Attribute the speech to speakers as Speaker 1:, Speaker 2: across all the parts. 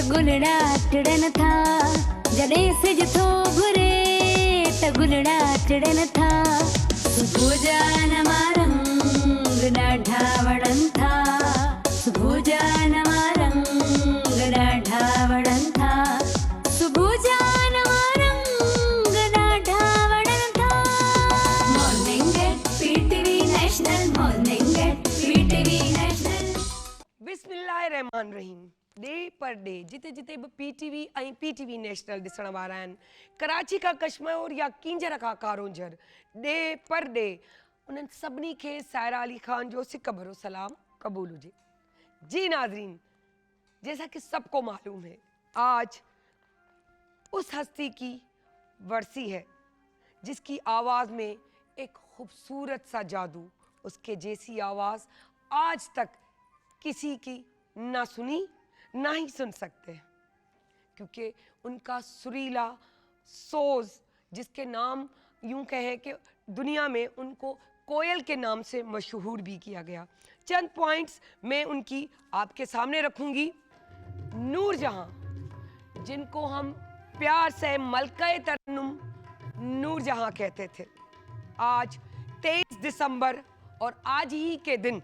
Speaker 1: गुलड़ा टिड़न था, जड़े से जथो घुरे त गुलड़ा टिड़न था। सुभुजान मारंग डाढ़ा वड़न था, सुभुजान मारंग डाढ़ा वड़न था, सुभुजान मारंग डाढ़ा वड़न था। Morning at PTV national, morning at PTV national.
Speaker 2: बिस्मिल्लाहिर्रहमानिर्रहीम। डे पर डे जिते जिते भी पीटीवी ऐं पीटीवी नेशनल ॾिसण वारा आहिनि, कराची खां कश्मीर या किंजर खां कारोंझर, डे पर डे उन्हनि सभिनी खे सायरा अली खान जो सिक भरो सलाम कबूल हुजे। जी नाज़रीन, जैसा कि सबको मालूम है, आज उस हस्ती की वर्सी है जिसकी आवाज़ में एक खूबसूरत सा जादू, उसके जैसी आवाज़ आज तक किसी की ना सुनी ना ही सुन सकते हैं, क्योंकि उनका सुरीला सोज, जिसके नाम यूं कहें कि दुनिया में उनको कोयल के नाम से मशहूर भी किया गया। चंद पॉइंट्स मैं उनकी आपके सामने रखूंगी। नूरजहां, जिनको हम प्यार से मलका-ए तरन्नुम नूरजहां कहते थे, आज 23 दिसंबर और आज ही के दिन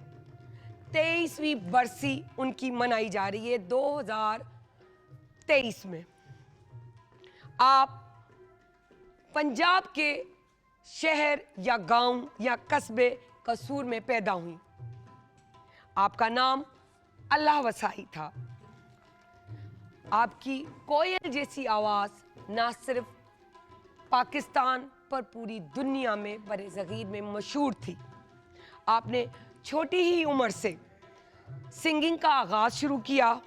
Speaker 2: 23वीं बरसी उनकी मनाई जा रही है 2023 में। आप पंजाब के शहर या गांव या कस्बे कसूर में पैदा हुई। आपका नाम अल्लाह वसाई था। आपकी कोयल जैसी आवाज़ ना सिर्फ पाकिस्तान पर पूरी दुनिया में बरे ज़गीर में मशहूर थी। आपने छोटी ही उम्र से सिंगिंग का आगाज़ शुरू किया।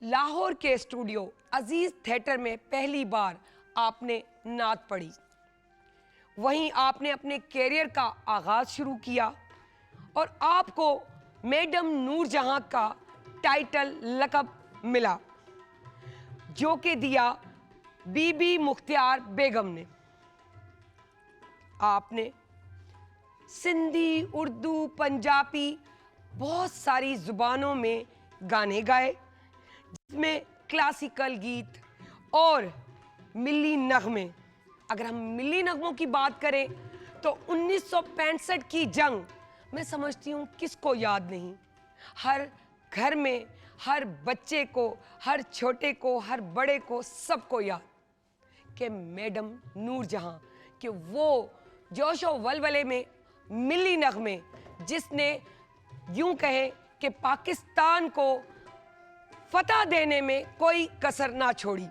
Speaker 2: लाहौर के स्टूडियो अजीज़ थिएटर में पहली बार आपने नात पढ़ी। वहीं आपने अपने कैरियर का आगाज़ शुरू किया और आपको मैडम नूरजहां का टाइटल लक़ब मिला, जो कि दिया बीबी मुख्तियार बेगम ने। आपने सिंधी, उर्दू, पंजाबी बहुत सारी ज़ुबानों में गाने गाए, जिसमें क्लासिकल गीत और मिली नगमे। अगर हम मिली नगमों की बात करें तो 1965 की जंग, मैं समझती हूँ किसको याद नहीं। हर घर में हर बच्चे को, हर छोटे को, हर बड़े को, सबको याद कि मैडम नूरजहां कि वो जोशो वलवले में मिली नगमे, जिसने यूं कहे कि पाकिस्तान को फतह देने में कोई कसर ना छोड़ी।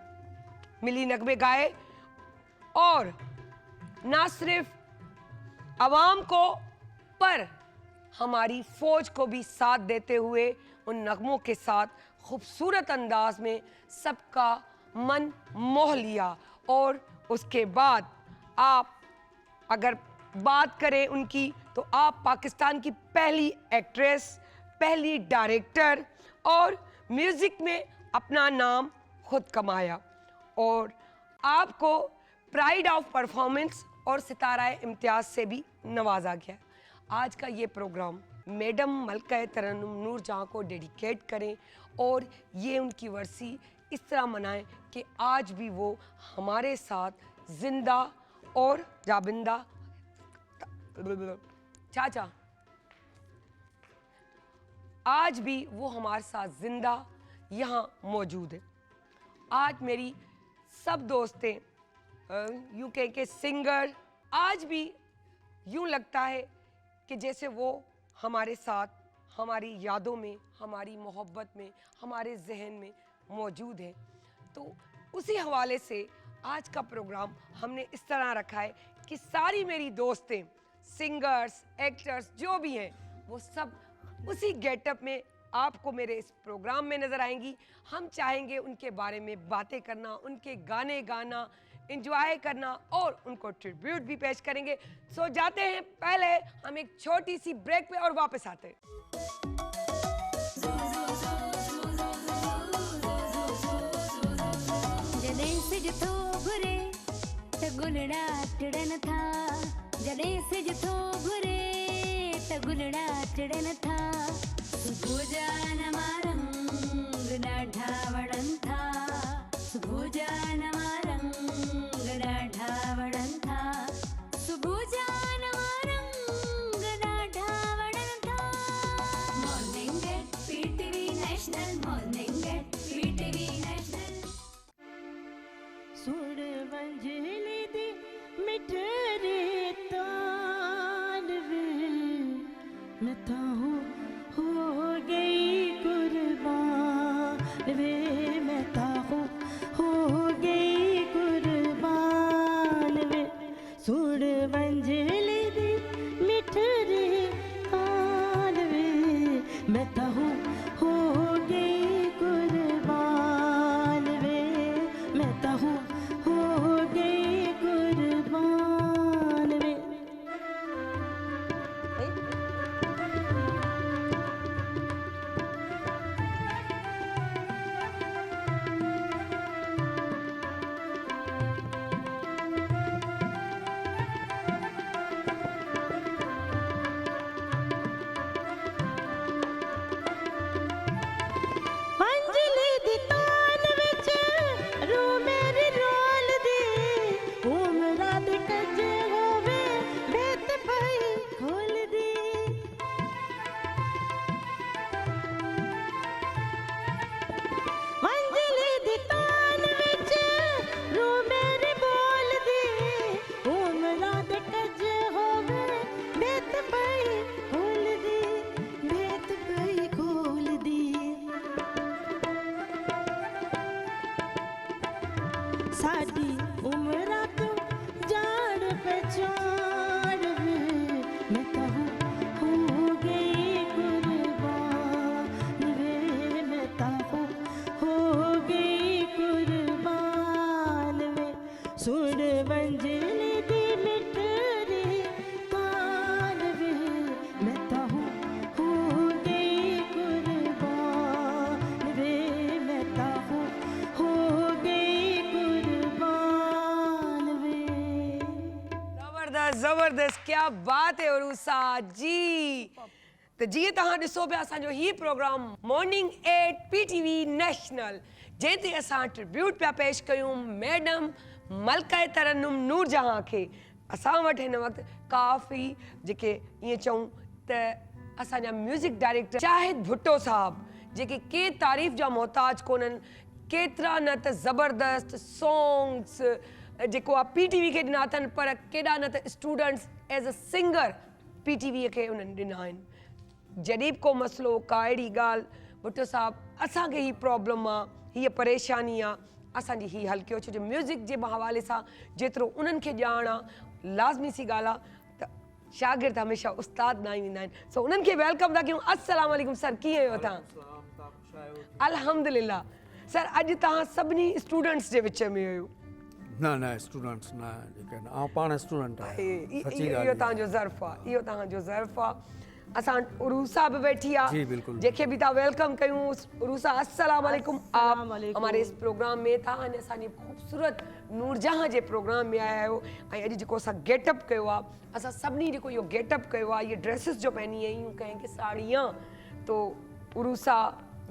Speaker 2: मिली नगमे गाए और ना सिर्फ अवाम को पर हमारी फौज को भी साथ देते हुए उन नगमों के साथ खूबसूरत अंदाज में सबका मन मोह लिया। और उसके बाद आप अगर बात करें उनकी, तो आप पाकिस्तान की पहली एक्ट्रेस, पहली डायरेक्टर और म्यूज़िक में अपना नाम खुद कमाया और आपको प्राइड ऑफ परफॉर्मेंस और सितारा इम्तियाज़ से भी नवाजा गया। आज का ये प्रोग्राम मैडम मलका तरन्नुम नूरजहां को डेडिकेट करें और ये उनकी वर्सी इस तरह मनाएं कि आज भी वो हमारे साथ जिंदा और जाबिंदा चाचा, आज भी वो हमारे साथ जिंदा यहाँ मौजूद है। आज मेरी सब दोस्तें यूं कह के सिंगर, आज भी यूं लगता है कि जैसे वो हमारे साथ, हमारी यादों में, हमारी मोहब्बत में, हमारे जहन में मौजूद है। तो उसी हवाले से आज का प्रोग्राम हमने इस तरह रखा है कि सारी मेरी दोस्तें, सिंगर्स, एक्टर्स जो भी हैं, वो सब उसी गेटअप में आपको मेरे इस प्रोग्राम में नज़र आएंगी। हम चाहेंगे उनके बारे में बातें करना, उनके गाने गाना, एंजॉय करना और उनको ट्रिब्यूट भी पेश करेंगे। सो जाते हैं, पहले हम एक छोटी सी ब्रेक पे और वापस आते हैं।
Speaker 1: गुलड़ा टिड़न था, जड़े से जथो घुरे त गुलड़ा टिड़न था। सुभुजान Marang गडाढावणन्था सुभुजानवारङ्गडाढावणन्था सुभुजानवारङ्गडाढावणन्था Morning at PTV National Morning at PTV National
Speaker 3: सुन वंजली दी मिठरी तान वे मैं ताहूँ हो गई कुर्बान वे मैं ताहूँ हो गई कुर्बान वे सुन वंजली दी मिठरी तान वे मैं ताहूँ हो गई कुर्बान वे मैं ताहूँ हो गई कुर्बान वे अंजलि दी तान विच रू मेरी रोल दी उमरा दे कज होवे बेत पई खोल दी अंजलि दी तान विच रू मेरी बोल दी उमरा दे कज होवे बेत पई खोल दी बेत पई खोल दी साडी उम्रा तू जान पहचान वे मैं ताहूँ हो गई कुर्बान वे मैं ताहूँ हो गई कुर्बान वे सुन वंजली दी मिठरी तान वे मैं ताहूँ हो गई कुर्बान वे मैं ताहूँ हो गई कुर्बान वे
Speaker 2: ज़बरदस्त ज़बरदस्त क्या बात है उरूसा जी तो जी तहां ॾिसो पिया असांजो ही programme morning at PTV national जंहिं ते असां ट्रिब्यूट पिया पेश कयूं मैडम मलका तरन्नुम नूरजहां खे असां वटि हिन वक़्तु काफ़ी जेके ईअं चऊं त असांजा म्यूज़िक डायरेक्टर शाहिद भुट्टो साहब जेके के तारीफ़ जा मोहताज कोन्हनि केतिरा न त ज़बरदस्त सॉन्ग्स जेको आहे PTV खे ॾिना अथनि पर केॾा न त students as a singer PTV खे उन्हनि ॾिना आहिनि जॾहिं बि को मसइलो का अहिड़ी ॻाल्हि भुट्टो साहब असांखे ही प्रॉब्लम आहे हीअ परेशानी आहे असांजी ही हल कयो छो जो म्यूज़िक जे हवाले सां जेतिरो उन्हनि खे ॼाण आहे लाज़मी सी ॻाल्हि आहे त शागिर्द हमेशह उस्ताद न ई वेंदा आहिनि सो उन्हनि खे वेलकम था कयूं अस्सलाम वालेकुम सर कीअं आहियो तव्हां अल्हम्दुलिल्लाह सर अॼु तव्हां सभिनी स्टूडेंट्स जे विच में हुयो
Speaker 4: न न स्टूडेंट्स न जेके आहिनि आउं पाण स्टूडेंट आहियां सची
Speaker 2: इहो
Speaker 4: ॻाल्हि
Speaker 2: तव्हांजो ज़र्फ़ आहे इहो तव्हांजो ज़र्फ़ आहे असां उरूसा बि वेठी आहे
Speaker 4: जी, बिल्कुलु।
Speaker 2: जंहिंखे बि तव्हां वेलकम कयूं उरूसा अस्सलाम वालेकुम आप
Speaker 3: अस्सलाम वालेकुम।
Speaker 2: हमारे इस प्रोग्राम में तव्हां अने असांजी ख़ूबसूरत नूरजहां जे प्रोग्राम में आया आहियो ऐं अॼु जेको असां गेटअप कयो आहे असां सभिनी जेको इहो गेटअप कयो आहे इहे ड्रेसिस जो पाइनी आहियूं कंहिंखे साड़ियां तो उरूसा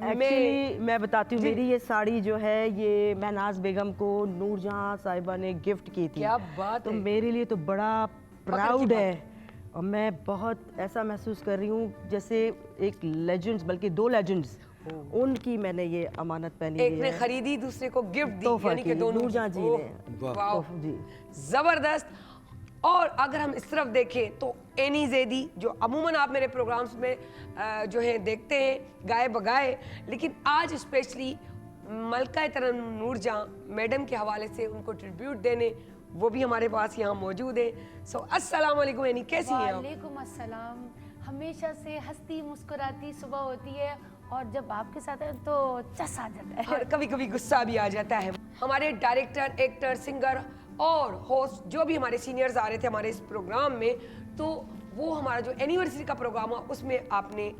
Speaker 3: एक्चुअली मैं बताती हूँ मेरी ये साड़ी जो है ये महनाज बेगम को नूरजहां साहिबा ने गिफ्ट की थी
Speaker 2: क्या बात
Speaker 3: तो
Speaker 2: है।
Speaker 3: मेरे लिए तो बड़ा प्राउड
Speaker 2: बात
Speaker 3: है और मैं बहुत ऐसा महसूस कर रही हूँ जैसे एक लेजेंड्स बल्कि दो लेजेंड्स उनकी मैंने ये अमानत पहनी
Speaker 2: एक
Speaker 3: हुई
Speaker 2: ने
Speaker 3: है
Speaker 2: खरीदी दूसरे को गिफ्ट दी
Speaker 3: तोहफा
Speaker 2: यानी कि
Speaker 3: की,
Speaker 2: दोनों
Speaker 3: नूरजहां जी
Speaker 2: ओह,
Speaker 3: ने।
Speaker 2: वाह
Speaker 3: तो जी
Speaker 2: जबरदस्त और अगर हम इस तरफ देखें तो एनी ज़ैदी जो अमूमन आप मेरे प्रोग्राम्स में जो है देखते हैं गाए बगाए लेकिन आज स्पेशली मलका तरन्नुम नूरजहां मैडम के हवाले से उनको ट्रिब्यूट देने वो भी हमारे पास यहाँ मौजूद है सो अस्सलाम वालेकुम एनी कैसी हैं आप
Speaker 5: वालेकुम अस्सलाम हमेशा से हंसती मुस्कुराती सुबह होती है और जब आपके साथ है तो चस आ जाता है
Speaker 2: और कभी कभी गुस्सा भी आ जाता है हमारे डायरेक्टर एक्टर सिंगर और होस्ट जो भी हमारे सीनियर्स आ रहे थे हमारे इस प्रोग्राम में तो वो हमारा जो एनिवर्सरी का प्रोग्राम हुआ उसमें आपने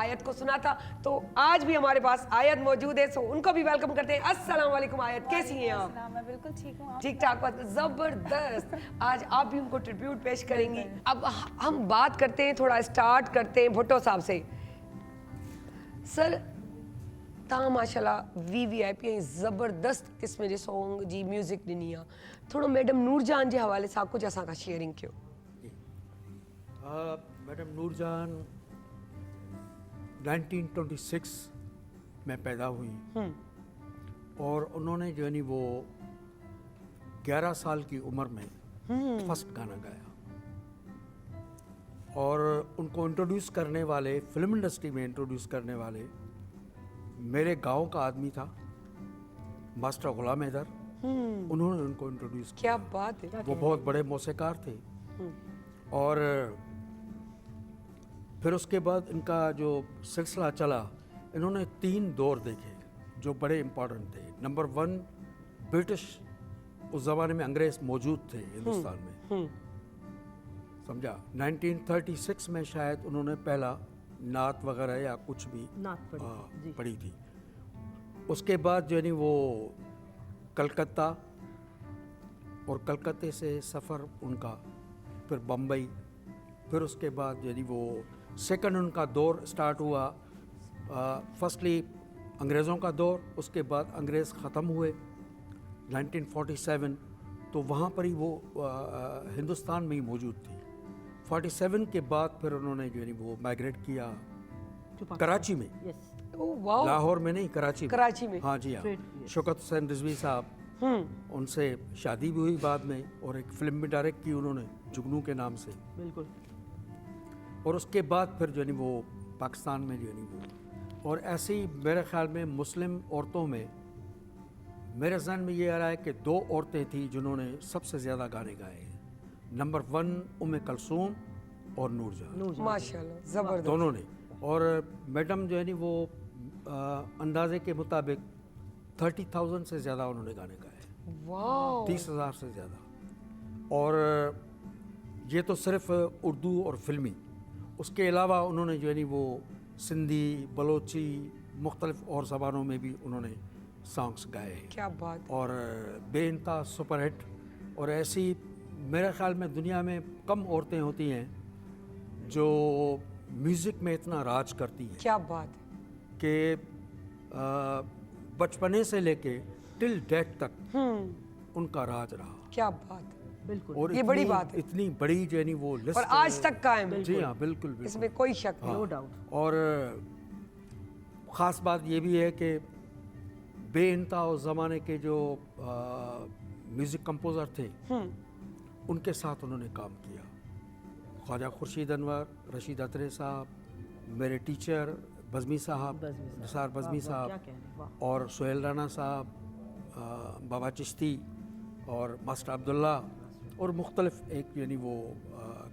Speaker 2: आयत को सुना था तो आज भी हमारे पास आयत मौजूद है सो उनको भी वेलकम करते हैं अस्सलाम वालेकुम आयत कैसी हैं आप
Speaker 5: मैं बिल्कुल ठीक हूँ
Speaker 2: ठीक ठाक बात जबरदस्त आज आप भी उनको ट्रिब्यूट पेश करेंगी अब हम बात करते हैं थोड़ा स्टार्ट करते हैं भुट्टो साहब से सर ता माशाल्लाह VVIP ऐं ज़बरदस्त क़िस्म जे सॉन्ग जी म्यूज़िक ॾिनी आहे। थोरो मैडम नूरजान जे हवाले सां कुझु असां खां शेयरिंग कयो।
Speaker 4: मैडम नूरजान 1926 में पैदा हुई और उन्होंने जो है नी वो 11 साल की उम्र में फर्स्ट गाना गाया और उनको इंट्रोड्यूस करने वाले, फिल्म इंडस्ट्री में इंट्रोड्यूस करने वाले मेरे गांव का आदमी था मास्टर गुलाम हैदर। उन्होंने उनको इंट्रोड्यूस किया।
Speaker 2: क्या बात है।
Speaker 4: वो बहुत बड़े मौसीकार थे और फिर उसके बाद इनका जो सिलसिला चला, इन्होंने 3 दौर देखे जो बड़े इम्पोर्टेंट थे। नंबर 1, ब्रिटिश, उस ज़माने में अंग्रेज़ मौजूद थे हिंदुस्तान में, समझा। 1936 में शायद उन्होंने पहला नात वगैरह या कुछ भी पढ़ी थी। उसके बाद जो है नी वो कलकत्ता और कलकत्ते से सफ़र उनका, फिर बम्बई, फिर उसके बाद जो है नी वो सेकंड उनका दौर स्टार्ट हुआ। फर्स्टली अंग्रेज़ों का दौर, उसके बाद अंग्रेज़ ख़त्म हुए 1947, तो वहाँ पर ही वो हिंदुस्तान में ही मौजूद थी। 47 के बाद फिर उन्होंने जो है नी वो माइग्रेट किया कराची में।
Speaker 2: Oh wow.
Speaker 4: लाहौर में नहीं, कराची
Speaker 2: में।
Speaker 4: हाँ जी हाँ। शौकत हुसैन रिजवी साहब, उनसे शादी भी हुई बाद में और एक फिल्म भी डायरेक्ट की उन्होंने जुगनू के नाम से।
Speaker 3: बिल्कुल।
Speaker 4: और उसके बाद फिर जो है नी वो पाकिस्तान में जो है नी वो, और ऐसे ही मेरे ख्याल में मुस्लिम औरतों में मेरे जहन में ये आ रहा है कि 2 औरतें थी जिन्होंने सबसे ज़्यादा गाने गाए हैं। नंबर 1 उम्मे कलसूम और नूरजहां,
Speaker 2: माशाल्लाह ज़बरदस्त
Speaker 4: दोनों ने। और मैडम जो है नी वो अंदाजे के मुताबिक 30,000 से ज़्यादा उन्होंने गाने गाए,
Speaker 2: वाओ
Speaker 4: 30,000 से ज़्यादा। और ये तो सिर्फ उर्दू और फिल्मी, उसके अलावा उन्होंने जो है नी वो सिंधी, बलोची, मुख्तलिफ और ज़बानों में भी उन्होंने सॉन्ग्स गाए हैं।
Speaker 2: क्या बात।
Speaker 4: और बेइंतहा सुपरहिट। और ऐसी मेरे ख्याल में दुनिया में कम औरतें होती हैं जो म्यूज़िक में इतना राज करती हैं
Speaker 2: क्या बात है।
Speaker 4: कि बचपने से लेके टिल डेथ तक उनका राज रहा।
Speaker 2: क्या बात है।
Speaker 3: बिल्कुल।
Speaker 4: और
Speaker 2: ये बड़ी बात है।
Speaker 4: इतनी बड़ी जो है नी वो लिस्ट
Speaker 2: और आज तक कायम है।
Speaker 4: जी हाँ, बिल्कुल बिल्कुल।
Speaker 2: इसमें कोई शक नहीं।
Speaker 3: No doubt.
Speaker 4: और ख़ास बात ये भी है कि बेइंतहा उस ज़माने के जो म्यूज़िक कंपोज़र थे उनके साथ उन्होंने काम किया। ख्वाजा खुर्शीद अनवर, रशीद अतरे साहब, मेरे टीचर बज़मी साहब, निसार बज़मी साहब, और सुहेल राना साहब, बाबा चिश्ती और मास्टर अब्दुल्ला, और मुख्तलिफ एक यानी वो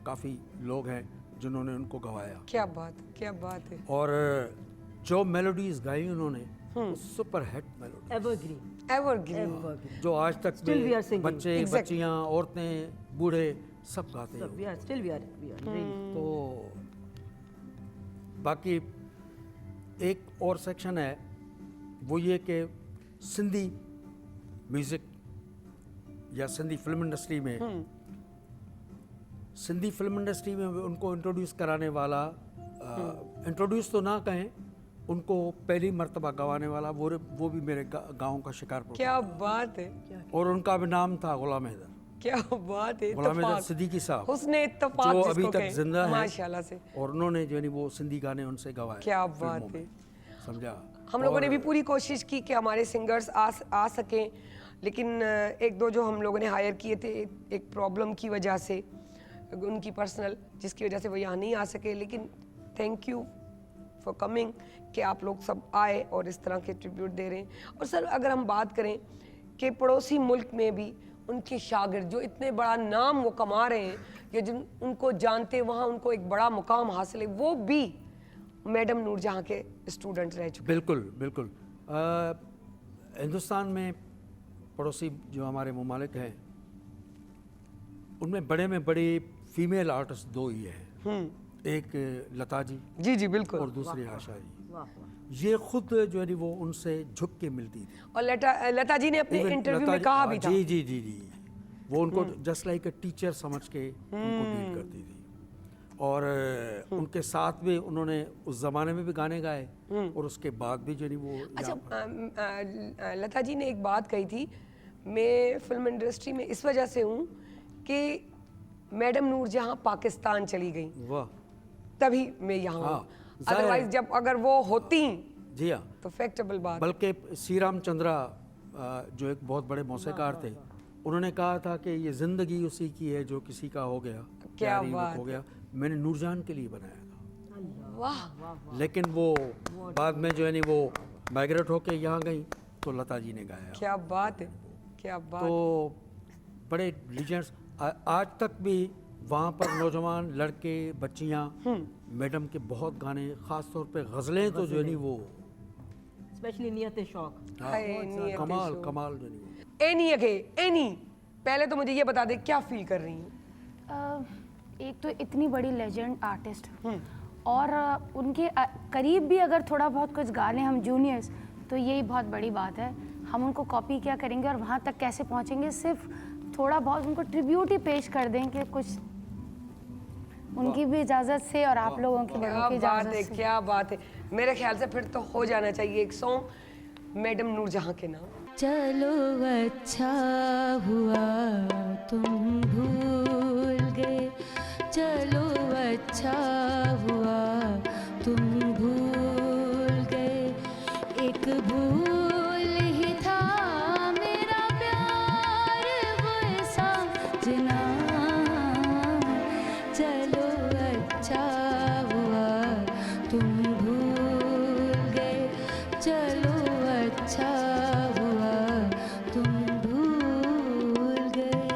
Speaker 4: काफ़ी लोग हैं जिन्होंने उनको गवाया।
Speaker 2: क्या बात है।
Speaker 4: और जो मेलोडीज़ गाई उन्होंने सुपर हिट मेलोडी,
Speaker 2: एवरग्रीन
Speaker 4: जो आज तक
Speaker 3: Still we are singing.
Speaker 4: बच्चे, बच्चियाँ, औरतें, बूढ़े सब गाते हैं।
Speaker 3: we are
Speaker 4: तो बाकी एक और सेक्शन है वो ये कि सिंधी म्यूज़िक या सिंधी फिल्म इंडस्ट्री में, सिंधी फिल्म इंडस्ट्री में उनको इंट्रोड्यूस कराने वाला, इंट्रोड्यूस तो ना कहें, उनको पहली मर्तबा गवाने वाला वो भी मेरे गांव का शिकारपुर।
Speaker 2: क्या बात है।
Speaker 4: और उनका भी नाम था गुलाम हैदर।
Speaker 2: क्या बात है।
Speaker 4: गुलाम हैदर सिद्दीकी साहब,
Speaker 2: हुस्ने इत्तफाक
Speaker 4: जो
Speaker 2: जिसको
Speaker 4: अभी तक
Speaker 2: कहें,
Speaker 4: जिंदा है
Speaker 2: माशाल्लाह से।
Speaker 4: और उन्होंने जो है नी वो सिंधी गाने उनसे गवाए।
Speaker 2: क्या
Speaker 4: फिल्मों
Speaker 2: बात
Speaker 4: में,
Speaker 2: है।
Speaker 4: समझा।
Speaker 2: हम लोगों ने भी पूरी कोशिश की कि हमारे सिंगर्स आ सकें, लेकिन 1-2 जो हम लोगों ने हायर किए थे एक प्रॉब्लम की वजह से, उनकी पर्सनल, जिसकी वजह से वो यहाँ नहीं आ सके। लेकिन थैंक यू फॉर कमिंग कि आप लोग सब आए और इस तरह के ट्रिब्यूट दे रहे हैं। और सर अगर हम बात करें कि पड़ोसी मुल्क में भी उनके शागिर्द जो इतने बड़ा नाम वो कमा रहे हैं, या जिन उनको जानते वहाँ उनको एक बड़ा मुकाम हासिल है, वो भी मैडम नूरजहां के स्टूडेंट्स रह चुके।
Speaker 4: बिल्कुल बिल्कुल। हिंदुस्तान में पड़ोसी जो हमारे ममालिक हैं उनमें बड़े में बड़ी फीमेल आर्टिस्ट 2 ही हैं, एक लता जी
Speaker 2: जी बिल्कुल,
Speaker 4: और दूसरी आशा जी। ये खुद जो है नी वो उनसे झुक के मिलती थी।
Speaker 2: और लता जी ने अपने
Speaker 4: Even
Speaker 2: इंटरव्यू
Speaker 4: लता
Speaker 2: में कहा भी था।
Speaker 4: जी वो उनको जस्ट लाइक ए टीचर समझ के उनको डील करती थी। और उनके साथ भी उन्होंने उस ज़माने में भी गाने गाए और उसके बाद भी जो नहीं वो
Speaker 2: अच्छा
Speaker 4: यहाँ पर-
Speaker 2: लता जी ने एक बात कही थी, मैं फिल्म इंडस्ट्री में इस वजह से हूँ कि मैडम नूरजहां पाकिस्तान चली गई,
Speaker 4: वाह,
Speaker 2: तभी मैं यहाँ
Speaker 4: हाँ,
Speaker 2: हूँ।
Speaker 4: जाहिर है।
Speaker 2: अदरवाइज जब अगर वो होती
Speaker 4: जी हाँ,
Speaker 2: तो फैक्टेबल बात।
Speaker 4: बल्कि सी राम चंद्रा जो एक बहुत बड़े मौसीकार थे, उन्होंने कहा था कि ये ज़िंदगी उसी की है जो किसी का हो गया,
Speaker 2: क्या
Speaker 4: यारी
Speaker 2: बात
Speaker 4: हो गया। मैंने नूरजहान के लिए बनाया था,
Speaker 2: वाह,
Speaker 4: लेकिन वो बाद में जो है नहीं वो माइग्रेट होके यहाँ गई तो लता जी ने गाया।
Speaker 2: क्या बात है, क्या बात।
Speaker 4: तो बड़े लीजेंड्स आज तक भी वहाँ पर नौजवान लड़के बच्चियाँ मैडम के बहुत गाने, ख़ास तौर पे गज़लें तो जो है नहीं वो
Speaker 3: स्पेशली नियत शौक।
Speaker 4: हाँ,
Speaker 2: हाय, नियत
Speaker 4: कमाल
Speaker 2: शौक।
Speaker 4: कमाल जो नहीं वो।
Speaker 2: एनी अगे एनी, पहले तो मुझे ये बता दे क्या फील कर रही हूँ।
Speaker 5: एक तो इतनी बड़ी लेजेंड आर्टिस्ट और उनके करीब भी अगर थोड़ा बहुत कुछ गा लें हम जूनियर्स, तो यही बहुत बड़ी बात है। हम उनको कॉपी क्या करेंगे और वहाँ तक कैसे पहुँचेंगे, सिर्फ थोड़ा बहुत उनको ट्रिब्यूट ही पेश कर दें कि कुछ उनकी भी इजाज़त से और आप लोगों की
Speaker 2: क्या
Speaker 5: बड़ों की
Speaker 2: बात
Speaker 5: इजाज़त
Speaker 2: है,
Speaker 5: से।
Speaker 2: क्या बात है। मेरे ख्याल से फिर तो हो जाना चाहिए एक सॉन्ग मैडम नूरजहां के नाम।
Speaker 3: चलो अच्छा हुआ तुम भूल गए, चलो अच्छा हुआ तुम भूल गए, एक भूल ही था मेरा प्यार वो साजना, चलो अच्छा हुआ तुम भूल गए, चलो अच्छा हुआ तुम भूल गए।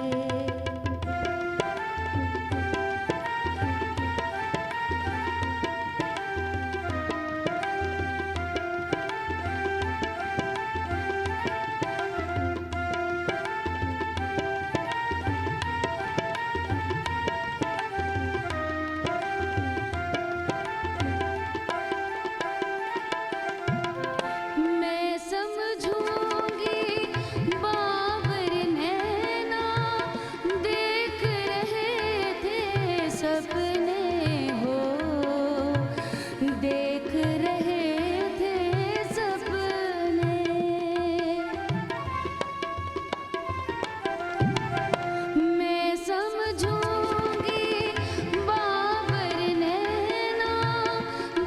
Speaker 3: मैं समझूंगी बाबर नैना देख रहे थे सपने हो, देख रहे थे सपने। मैं समझूंगी बाबर नैना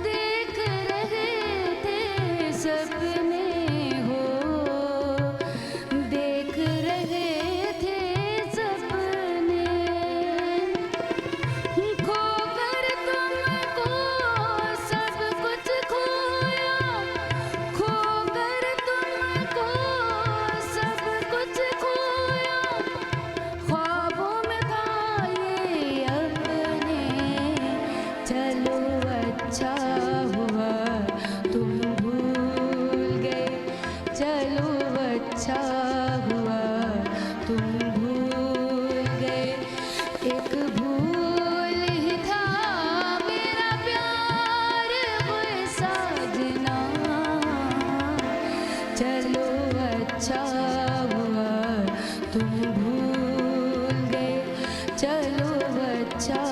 Speaker 3: देख रहे थे सपने हो, देख रहे थे सपने। खोकर तुमको सब कुछ खोया, खोकर तुमको सब कुछ खोया, ख्वाबों में था ये अपने, चलो अच्छा हुआ तुम भूल गए, चलो अच्छा हुआ तुम भूल गए, एक भूल ही था मेरा प्यार वो साजना, चलो अच्छा हुआ तुम भूल गए, चलो अच्छा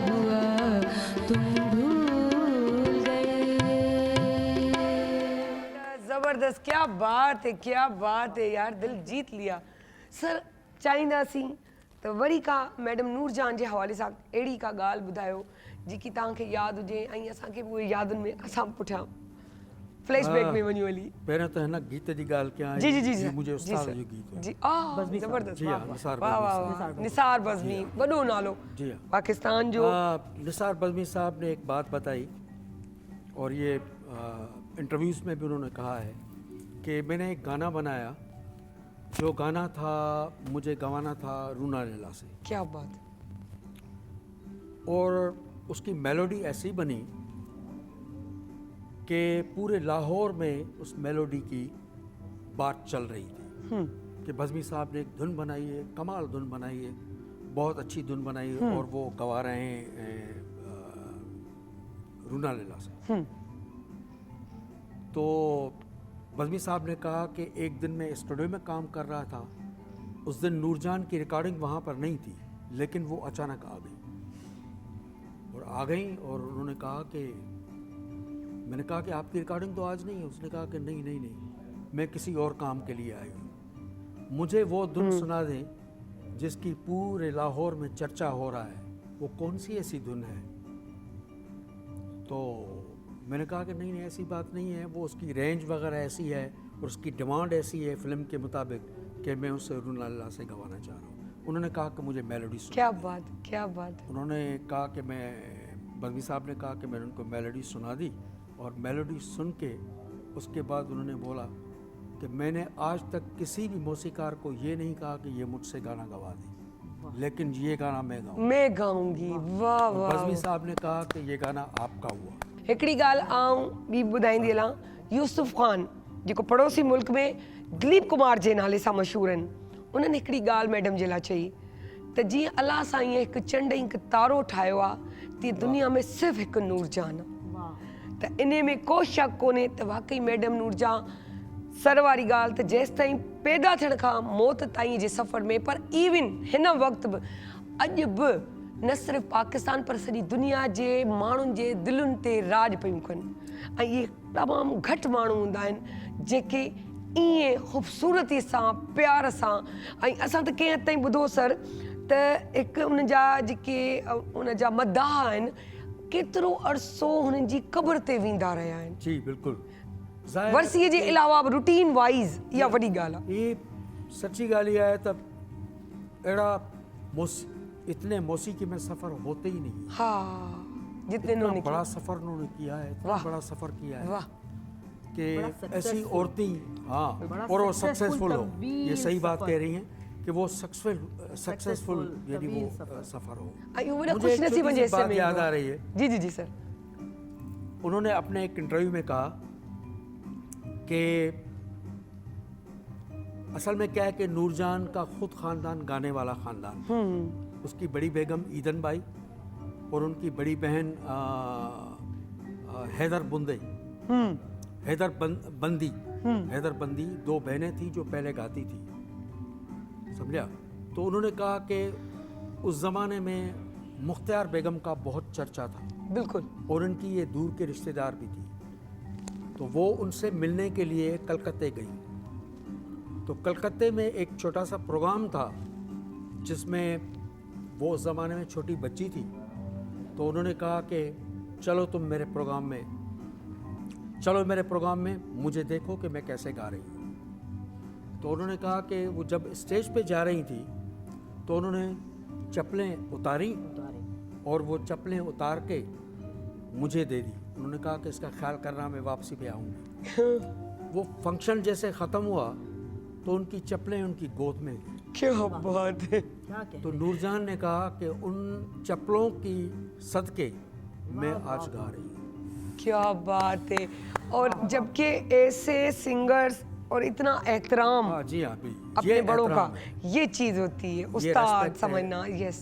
Speaker 3: हुआ तुम भूल गए।
Speaker 2: जबरदस्त, क्या बात है, क्या बात है यार, दिल जीत लिया। सर चाहींदासीं त वरी का मैडम नूरजहां जे हवाले सां अहिड़ी का ॻाल्हि ॿुधायो जेकी तव्हांखे यादि हुजे ऐं असांखे बि उहे यादुनि में असां पुठियां फ्लैशबैक में वञूं हली।
Speaker 4: पहिरियों त हिन गीत जी ॻाल्हि कयां,
Speaker 2: जी जी जी
Speaker 4: हीउ
Speaker 2: सर,
Speaker 4: मुंहिंजे
Speaker 2: जी
Speaker 4: उस्ताद
Speaker 2: सर,
Speaker 4: जो गीत हो।
Speaker 2: जी जबरदस्त,
Speaker 4: जी हाँ, निसार
Speaker 2: वाह वाह
Speaker 4: बज़मी
Speaker 2: वाह, निसार बज़मी, वॾो नालो
Speaker 4: जी हाँ।
Speaker 2: पाकिस्तान जो।
Speaker 4: निसार बज़मी साहब ने एक बात बताई और ये इंटरव्यूज़ में भी उन्होंने कहा है कि मैंने एक गाना बनाया, जो गाना था मुझे गवाना था रूना लैला से,
Speaker 2: क्या बात,
Speaker 4: और उसकी मेलोडी ऐसी बनी कि पूरे लाहौर में उस मेलोडी की बात चल रही थी कि बज़मी साहब ने एक धुन बनाई है, कमाल धुन बनाई है, बहुत अच्छी धुन बनाई है और वो गवा रहे हैं रूना लैला से। तो बज़मी साहब ने कहा कि एक दिन मैं स्टूडियो में काम कर रहा था, उस दिन नूरजहां की रिकॉर्डिंग वहाँ पर नहीं थी, लेकिन वो अचानक आ गई और आ गई और उन्होंने कहा कि, मैंने कहा कि आपकी रिकॉर्डिंग तो आज नहीं है। उसने कहा कि नहीं नहीं नहीं, मैं किसी और काम के लिए आई हूँ, मुझे वो धुन सुना दें जिसकी पूरे लाहौर में चर्चा हो रहा है, वो कौन सी ऐसी धुन है। तो मैंने कहा कि नहीं नहीं ऐसी बात नहीं है, वो उसकी रेंज वगैरह ऐसी है और उसकी डिमांड ऐसी है फिल्म के मुताबिक कि मैं उससे रूना अल्लाह से गवाना चाह रहा हूँ। उन्होंने कहा कि मुझे मेलोडी सुना।
Speaker 2: क्या बात, क्या बात।
Speaker 4: उन्होंने कहा कि मैं, बज़मी साहब ने कहा कि मैंने उनको मेलोडी सुना दी और मेलोडी सुन के उसके बाद उन्होंने बोला कि मैंने आज तक किसी भी मौसीकार को ये नहीं कहा कि ये मुझसे गाना गवा दे, लेकिन ये गाना मैं गाऊँ।
Speaker 2: मैं गाऊंगी। वाह वाह।
Speaker 4: बज़मी साहब ने कहा कि ये गाना आपका हुआ।
Speaker 2: हिकिड़ी ॻाल्हि आऊं ॿी ॿुधाईंदी हलां, यूसुफ ख़ान जेको पड़ोसी मुल्क में दिलीप कुमार जे नाले सां मशहूरु आहिनि, उन्हनि हिकिड़ी ॻाल्हि मैडम जे लाइ चई त जीअं अलाह साईं हिकु चंड हिकु तारो ठाहियो आहे, तीअं दुनिया में सिर्फ़ु हिकु नूरजान आहे। त इन में को शक कोन्हे त वाकई मैडम नूरजान सर वारी ॻाल्हि त जेसि ताईं पैदा थियण खां मौत ताईं जे सफ़र में, पर इवन हिन वक़्तु बि अॼु बि न सिर्फ़ु पाकिस्तान पर सॼी दुनिया जे माण्हुनि जे दिलुनि ते राज पियूं कनि। ऐं इहे तमामु घटि माण्हू हूंदा आहिनि जेके ईअं ख़ूबसूरती सां प्यार सां, ऐं असां त कंहिं हद ताईं ॿुधो सर त हिकु उन जा जेके उन जा मदाह आहिनि, केतिरो अरसो हुननि जी क़ब्र ते वेंदा रहिया आहिनि।
Speaker 4: जी बिल्कुलु।
Speaker 2: वर्सीअ जे अलावा बि रूटीन वाइज़ इहा वॾी ॻाल्हि आहे।
Speaker 4: ये सच्ची ॻाल्हि इहा आहे त अहिड़ा इतने मौसीकी में सफ़र होते ही नहीं।
Speaker 2: हाँ, जितने
Speaker 4: इतना
Speaker 2: उन्होंने
Speaker 4: बड़ा
Speaker 2: किया।
Speaker 4: सफ़र उन्होंने किया है, इतना
Speaker 2: वाह।
Speaker 4: बड़ा सफ़र किया है
Speaker 2: वाह।
Speaker 4: कि ऐसी औरतें, हाँ, और वो सक्सेसफुल हो, ये सही बात कह रही हैं कि वो सक्सेसफुल यानी वो सफ़र हो।
Speaker 2: ऐं उहो वॾा
Speaker 4: मुझे एक
Speaker 2: ख़ुशनसीब
Speaker 4: छोटी सी
Speaker 2: जैसे
Speaker 4: बात
Speaker 2: में
Speaker 4: याद
Speaker 2: ईंदो
Speaker 4: आ
Speaker 2: आहे।
Speaker 4: रही है।
Speaker 2: जी जी जी सर।
Speaker 4: उन्होंने अपने एक इंटरव्यू में कहा कि असल में क्या है कि नूरजान का खुद ख़ानदान गाने वाला ख़ानदान, उसकी बड़ी बेगम ईदन बाई और उनकी बड़ी बहन हैदर बुंदे, हैदर बंदी, दो बहनें थी जो पहले गाती थी, समझा। तो उन्होंने कहा कि उस ज़माने में मुख्तियार बेगम का बहुत चर्चा था,
Speaker 2: बिल्कुल।
Speaker 4: और उनकी ये दूर के रिश्तेदार भी थी। तो वो उनसे मिलने के लिए कलकत्ते गई। तो कलकत्ते में एक छोटा सा प्रोग्राम था जिसमें वो उस ज़माने में छोटी बच्ची थी। तो उन्होंने कहा कि चलो मेरे प्रोग्राम में मुझे देखो कि मैं कैसे गा रही हूँ। तो उन्होंने कहा कि वो जब स्टेज पे जा रही थी तो उन्होंने चप्पलें उतारी और वो चप्पलें उतार के मुझे दे दी। उन्होंने कहा कि इसका ख्याल करना, मैं वापसी पे आऊँगी। वो फंक्शन जैसे ख़त्म हुआ तो उनकी चप्पलें उनकी गोद में थी।
Speaker 2: क्या बात है।
Speaker 4: तो नूरजान ने कहा कि उन चप्पलों की सदके मैं आज गा रही हूँ।
Speaker 2: क्या बात है। और जबकि ऐसे सिंगर्स और इतना एहतराम
Speaker 4: हाँ जी हाँ भी
Speaker 2: अपने बड़ों का,
Speaker 4: एहतराम है।
Speaker 2: ये चीज़ होती है उस्ताद
Speaker 4: respect है।
Speaker 2: समझना। यस,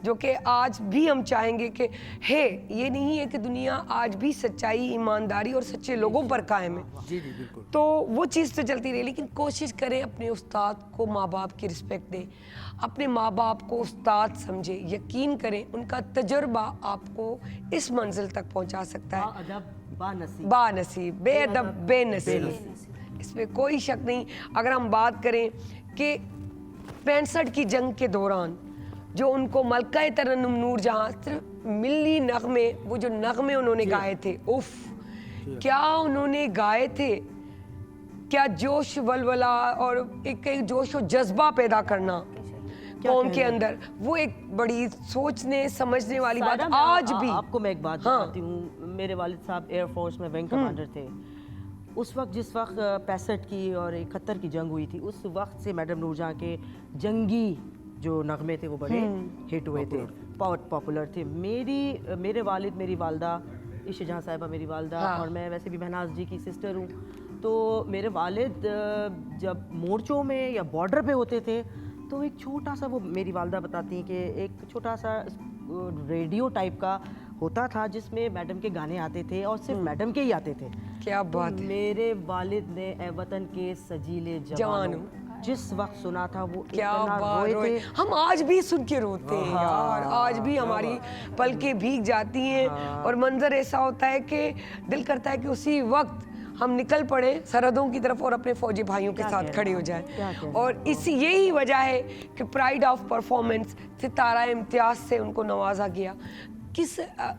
Speaker 2: जो कि आज भी हम चाहेंगे कि है, ये नहीं है कि दुनिया आज भी सच्चाई, ईमानदारी और सच्चे लोगों पर कायम है।
Speaker 4: जी जी बिल्कुल।
Speaker 2: तो वो चीज़ तो चलती रही, लेकिन कोशिश करें अपने उस्ताद को, माँ बाप की रिस्पेक्ट दें, अपने माँ बाप को उस्ताद समझे। यकीन करें उनका तजुर्बा आपको इस मंजिल तक पहुँचा सकता है। बानसीब, बेअदब, बेनसीब, इसमें कोई शक नहीं। अगर हम बात करें कि 65 की जंग के दौरान जो उनको मलका तरन्नुम नूरजहां सिर्फ मिली नगमे, वो जो नगमे उन्होंने गाए थे, उफ क्या उन्होंने गाए थे। क्या जोश वलवला और एक जोश और जज्बा पैदा करना कौम के अंदर, वो एक बड़ी सोचने समझने वाली बात आज भी।
Speaker 6: आपको मैं एक बात बताती हूँ। मेरे वालिद साहब एयरफोर्स में विंग कमांडर थे। उस वक्त जिस वक्त 65 की और 71 की जंग हुई थी, उस वक्त से मैडम नूरजहां के जंगी जो नगमे थे वो बड़े हिट हुए थे, बहुत पॉपुलर थे। मेरे वालिद, मेरी वालदा इश्क जहाँ साहिबा मेरी वालदा, और मैं वैसे भी महनाज जी की सिस्टर हूँ। तो मेरे वालिद जब मोर्चों में या बॉर्डर पे होते थे तो एक छोटा सा, वो मेरी वालदा बताती हैं कि एक छोटा सा रेडियो टाइप का होता था जिसमें मैडम के गाने आते थे और सिर्फ मैडम के ही आते थे।
Speaker 2: क्या बात है।
Speaker 6: मेरे वालिद ने ए वतन के सजीले जवानों जिस वक्त सुना था वो
Speaker 2: क्या
Speaker 6: इतना
Speaker 2: बात
Speaker 6: रोए
Speaker 2: रोए।
Speaker 6: थे।
Speaker 2: हम आज भी सुन के रोते हैं यार, आज भी हमारी पलकें भीग जाती हैं और मंजर ऐसा होता है कि दिल करता है कि उसी वक्त हम निकल पड़े सरहदों की तरफ और अपने फौजी भाइयों के साथ खड़े हो जाएं। और इसी यही वजह है कि प्राइड ऑफ परफॉर्मेंस सितारा इम्तियाज से उनको नवाजा गया।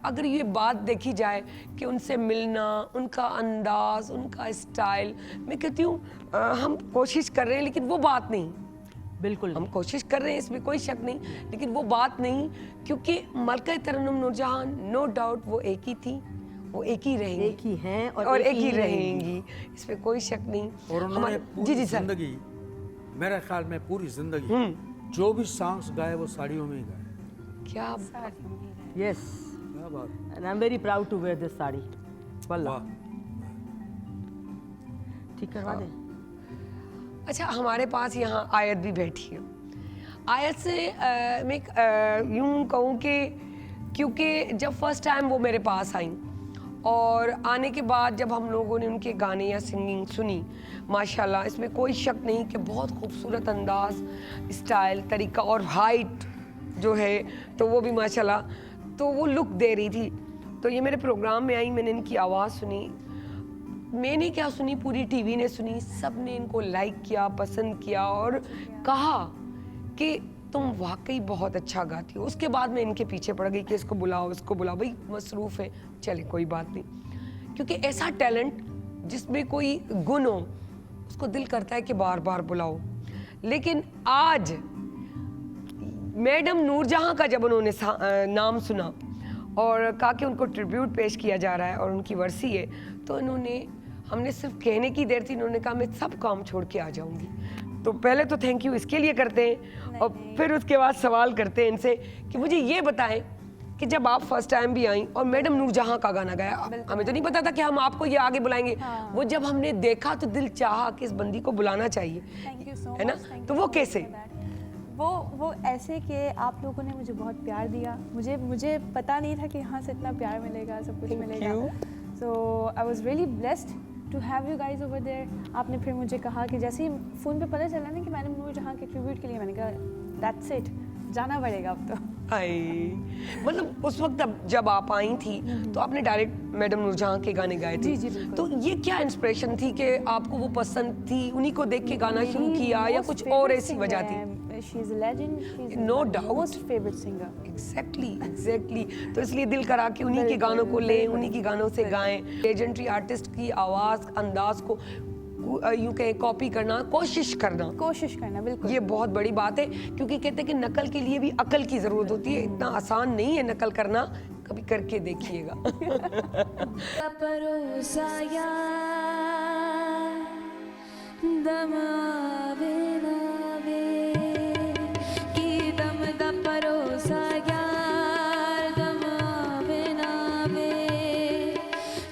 Speaker 2: अगर ये बात देखी जाए कि उनसे मिलना, उनका अंदाज, उनका स्टाइल, मैं कहती हूँ हम कोशिश कर रहे हैं लेकिन वो बात नहीं।
Speaker 6: बिल्कुल
Speaker 2: हम कोशिश कर रहे हैं, इसमें कोई शक नहीं, लेकिन वो बात नहीं, क्योंकि मलका तरन्नुम नूरजहां नो डाउट वो एक ही थी, वो एक ही रहेंगी,
Speaker 6: एक ही हैं
Speaker 2: और एक ही रहेंगी, इसमें कोई शक नहीं।
Speaker 4: और उन्होंने
Speaker 2: जी
Speaker 4: पूरी
Speaker 2: जी सर,
Speaker 4: जिंदगी, मेरे ख्याल में पूरी जिंदगी जो भी सॉन्ग्स गाए वो साड़ियों में ही गाए।
Speaker 2: क्या
Speaker 6: यस,
Speaker 4: क्या बात,
Speaker 6: and I am very proud to wear this sari. वल्लाह,
Speaker 4: वाह।
Speaker 6: ठीक करवा दे।
Speaker 2: अच्छा, हमारे पास यहाँ आयत भी बैठी है। आयत से मैं यूँ कहूँ कि क्योंकि जब फर्स्ट टाइम वो मेरे पास आई और आने के बाद जब हम लोगों ने उनके गाने या सिंगिंग सुनी, माशाल्लाह इसमें कोई शक नहीं कि बहुत खूबसूरत अंदाज, स्टाइल, तरीका और हाइट जो है तो वो भी माशाल्लाह, तो वो लुक दे रही थी। तो ये मेरे प्रोग्राम में आई, मैंने इनकी आवाज़ सुनी, मैंने क्या सुनी, पूरी टीवी ने सुनी, सब ने इनको लाइक किया, पसंद किया और कहा कि तुम वाकई बहुत अच्छा गाती हो। उसके बाद मैं इनके पीछे पड़ गई कि इसको बुलाओ, इसको बुलाओ, भाई मसरूफ़ है, चले कोई बात नहीं, क्योंकि ऐसा टैलेंट जिसमें कोई गुण हो उसको दिल करता है कि बार बार बुलाओ। लेकिन आज मैडम नूरजहां का जब उन्होंने नाम सुना और कहा कि उनको ट्रिब्यूट पेश किया जा रहा है और उनकी वर्सी है, तो इन्होंने, हमने सिर्फ कहने की देर थी, इन्होंने कहा मैं सब काम छोड़ के आ जाऊंगी। तो पहले तो थैंक यू इसके लिए करते हैं और फिर उसके बाद सवाल करते हैं इनसे कि मुझे ये बताएं कि जब आप फर्स्ट टाइम भी आई और मैडम नूरजहां का गाना गाया, हमें तो नहीं पता था कि हम आपको ये आगे बुलाएंगे, वो जब हमने देखा तो दिल चाहा कि इस बंदी को बुलाना चाहिए,
Speaker 7: थैंक यू सो
Speaker 2: है ना? तो वो कैसे?
Speaker 7: वो ऐसे कि आप लोगों ने मुझे बहुत प्यार दिया, मुझे पता नहीं था कि यहाँ से इतना प्यार मिलेगा, सब कुछ मिलेगा। So I was really blessed to have you guys over there. आपने फिर मुझे कहा कि जैसे ही फ़ोन पे पता चला ना कि मैडम नूरजहां के ट्रिब्यूट के लिए, मैंने कहा दैट्स इट, जाना पड़ेगा अब तो।
Speaker 2: आई मतलब उस वक्त जब आप आई थी तो आपने डायरेक्ट मैडम नूरजहां के गाने गाए थे।
Speaker 7: जी, जी, बिल्कुल।
Speaker 2: तो ये क्या इंस्पिरेशन थी कि आपको वो पसंद थी, उन्हीं को देख के गाना शुरू किया या कुछ और ऐसी वजह थी?
Speaker 7: She is a legend, she is
Speaker 2: No doubt.
Speaker 7: Most favourite singer.
Speaker 2: Exactly तो इसलिए दिल करा कि उन्हीं के गानों को लें, उन्हीं के गानों से गाएं। लेजेंडरी आर्टिस्ट की आवाज़, अंदाज को यूँ कहें कॉपी करना, कोशिश करना,
Speaker 7: बिल्कुल।
Speaker 2: ये बहुत बड़ी बात है, क्योंकि कहते हैं कि नकल के लिए भी अकल की ज़रूरत होती है। इतना आसान नहीं है नकल करना, कभी करके देखिएगा।
Speaker 1: परोसा यार दम आवे ना वे कि दम दा परोसा यार दम आवे ना वे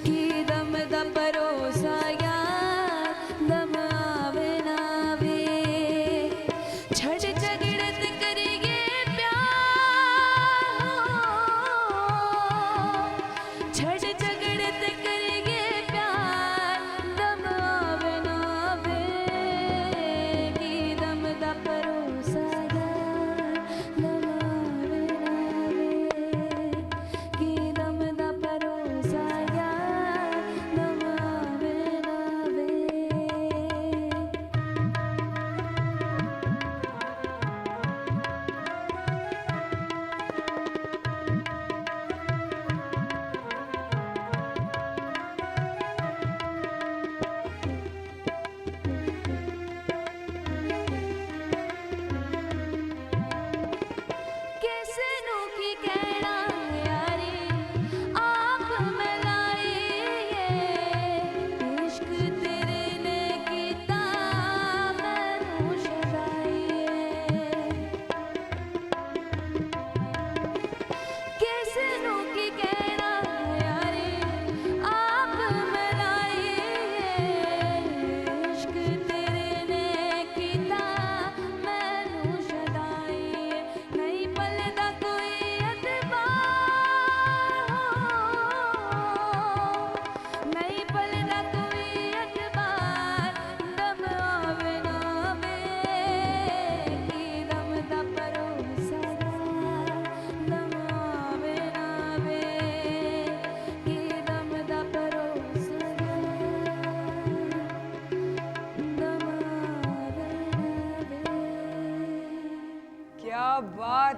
Speaker 1: कि दम दा परोसा यार दम आवे ना वे छड़ झगड़त करिए प्यार छड़ झगड़त करिए प्यार दम आवे ना वे कि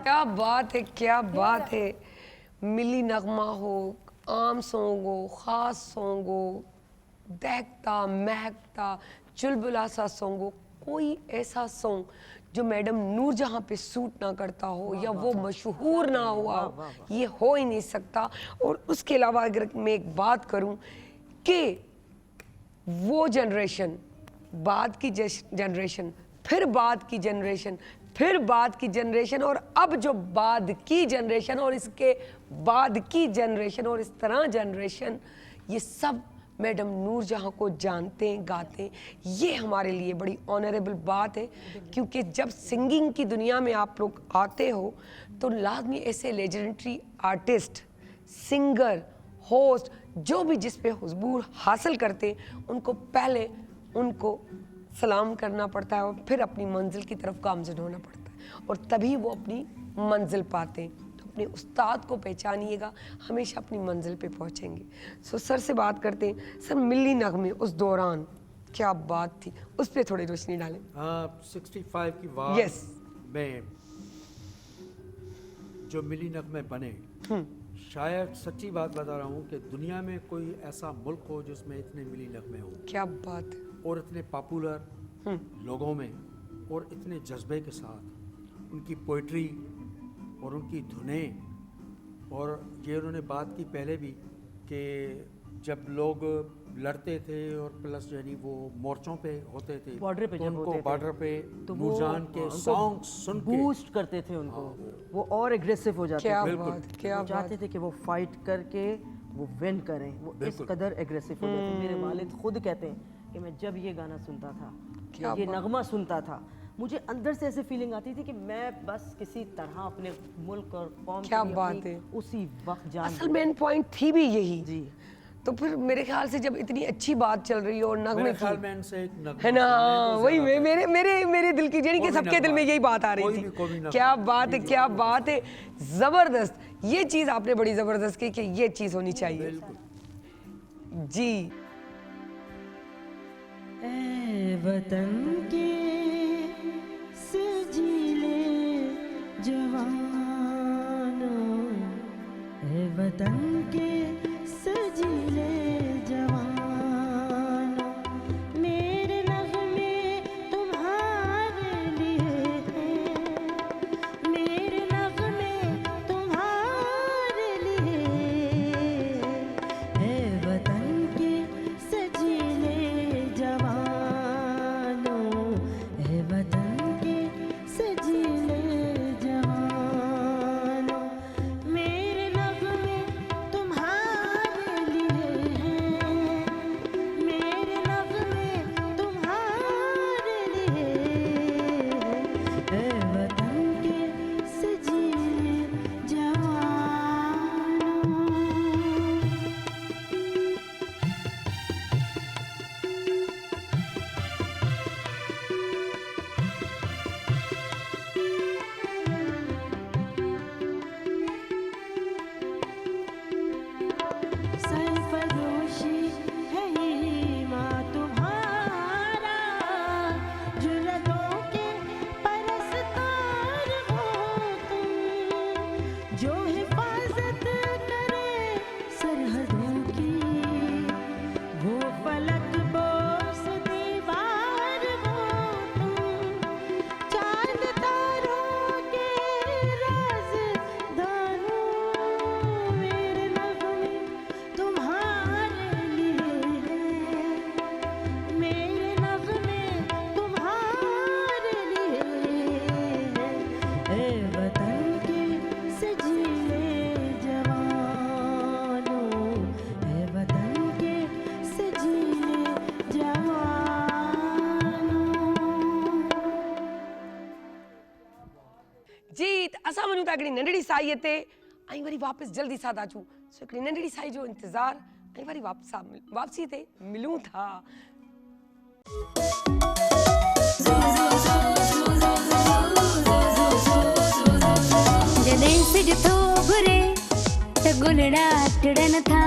Speaker 2: क्या बात है, क्या बात है। मिली नगमा हो, आम सॉन्ग हो, खास सॉन्ग हो, दहकता महकता चुलबुला सा सॉन्ग हो, कोई ऐसा सॉन्ग जो मैडम नूरजहां पे सूट ना करता हो या वो मशहूर ना हुआ हो, ये हो ही नहीं सकता। और उसके अलावा अगर मैं एक बात करूं कि वो जनरेशन, बाद की जनरेशन, फिर बाद की जनरेशन, फिर बाद की जनरेशन, और अब जो बाद की जनरेशन और इसके बाद की जनरेशन और इस तरह जनरेशन, ये सब मैडम नूरजहां को जानते हैं, गाते हैं। ये हमारे लिए बड़ी ऑनरेबल बात है, क्योंकि जब सिंगिंग की दुनिया में आप लोग आते हो तो लाजमी ऐसे लेजेंडरी आर्टिस्ट, सिंगर, होस्ट, जो भी जिस पे हुजूर हासिल करते हैं, उनको पहले उनको सलाम करना पड़ता है और फिर अपनी मंजिल की तरफ गामज़न होना पड़ता है, और तभी वो अपनी मंजिल पाते हैं। तो अपने उस्ताद को पहचानिएगा, हमेशा अपनी मंजिल पे पहुंचेंगे। सो सर से बात करते हैं। सर, मिली नगमे उस दौरान क्या बात थी, उस पर थोड़ी रोशनी डालें।
Speaker 4: 65 की वार
Speaker 2: Yes.
Speaker 4: में जो मिली नगमे बने, शायद सच्ची बात बता रहा हूँ कि दुनिया में कोई ऐसा मुल्क हो जिसमें इतने मिली नगमे हो
Speaker 2: क्या बात है।
Speaker 4: और इतने पॉपुलर लोगों में और इतने जज्बे के साथ उनकी पोइट्री और उनकी धुनें। और ये उन्होंने बात की पहले भी कि जब लोग लड़ते थे और प्लस यानी वो मोर्चों पे होते थे,
Speaker 6: बॉर्डर पे
Speaker 4: तो
Speaker 6: जब
Speaker 4: उनको
Speaker 6: होते थे,
Speaker 4: बॉर्डर पे
Speaker 6: तो वो
Speaker 4: नूरजहां के
Speaker 6: उनको
Speaker 4: सॉन्ग सुन के
Speaker 6: बूस्ट करते थे उनको, वो और एग्रेसिव हो जाते
Speaker 2: क्या
Speaker 6: थे।
Speaker 2: बात, क्या
Speaker 6: वो चाहते थे कि वो फाइट करके वो विन करें, वो इस कदर एग्रेसिव हो जाते। मेरे वालिद खुद कहते हैं कि मैं जब ये गाना सुनता था,
Speaker 2: क्या
Speaker 6: ये नगमा सुनता था, मुझे अंदर से ऐसे फीलिंग आती थी कि मैं बस किसी तरह अपने मुल्क और कौम के
Speaker 2: क्या
Speaker 6: लिए
Speaker 2: बात
Speaker 6: अपनी
Speaker 2: है।
Speaker 6: उसी वक्त जान
Speaker 2: असल मेन पॉइंट थी भी यही।
Speaker 6: जी।
Speaker 2: तो फिर मेरे ख्याल से जब इतनी अच्छी बात चल रही है और नगमे
Speaker 4: मेरे ख्याल
Speaker 2: की,
Speaker 4: में इनसे एक नगमा
Speaker 2: है ना,
Speaker 4: सुनने को
Speaker 2: वही
Speaker 4: ज़्यादा
Speaker 2: मेरे मेरे मेरे दिल की यानी कि
Speaker 4: कोई भी
Speaker 2: सबके दिल में
Speaker 4: नगमा,
Speaker 2: यही बात आ रही
Speaker 4: कोई भी
Speaker 2: थी।
Speaker 4: नगमा।
Speaker 2: क्या बात है, क्या बात है, जबरदस्त। ये चीज आपने बड़ी जबरदस्त की कि ये चीज होनी चाहिए। जी।
Speaker 3: ऐ वतन के सजीले जवानों, ऐ वतन के सजीले जवानों, मेरे नगमे तुम्हारे लिए हैं, मेरे नगमे तुम्हारे लिए, ऐ वतन के सजीले जवानों, ऐ वतन के सजीले जवानों, मेरे नगमे तुम्हारे लिए हैं, मेरे नगमे तुम्हारे लिए, ऐ वतन के सजीले जवानों। सरफरोशी है ये माँ तुम्हारा, जुल्लतों के परस्तार हो तुम, जो हिफाजत करे सरहदों की, वो फलक बोस दीवार हो तुम, चांद तारों के राज़दारों, मेरे नगमे तुम्हारे लिए हैं, मेरे नगमे तुम्हारे लिए हैं, ऐ वतन के सजीले जवानों, ऐ वतन के सजीले जवानों।
Speaker 2: जी, असां वञूं था हिकिड़ी नंढड़ी साईअ ते, ऐं वरी वापसि जल्दी सां था अचूं। सो हिकिड़ी नंढड़ी साई जो इंतज़ारु, ऐं वरी वापसी ते मिलूं था।
Speaker 1: जॾहिं सिज थो घुरे त गुलड़ा टिड़न था,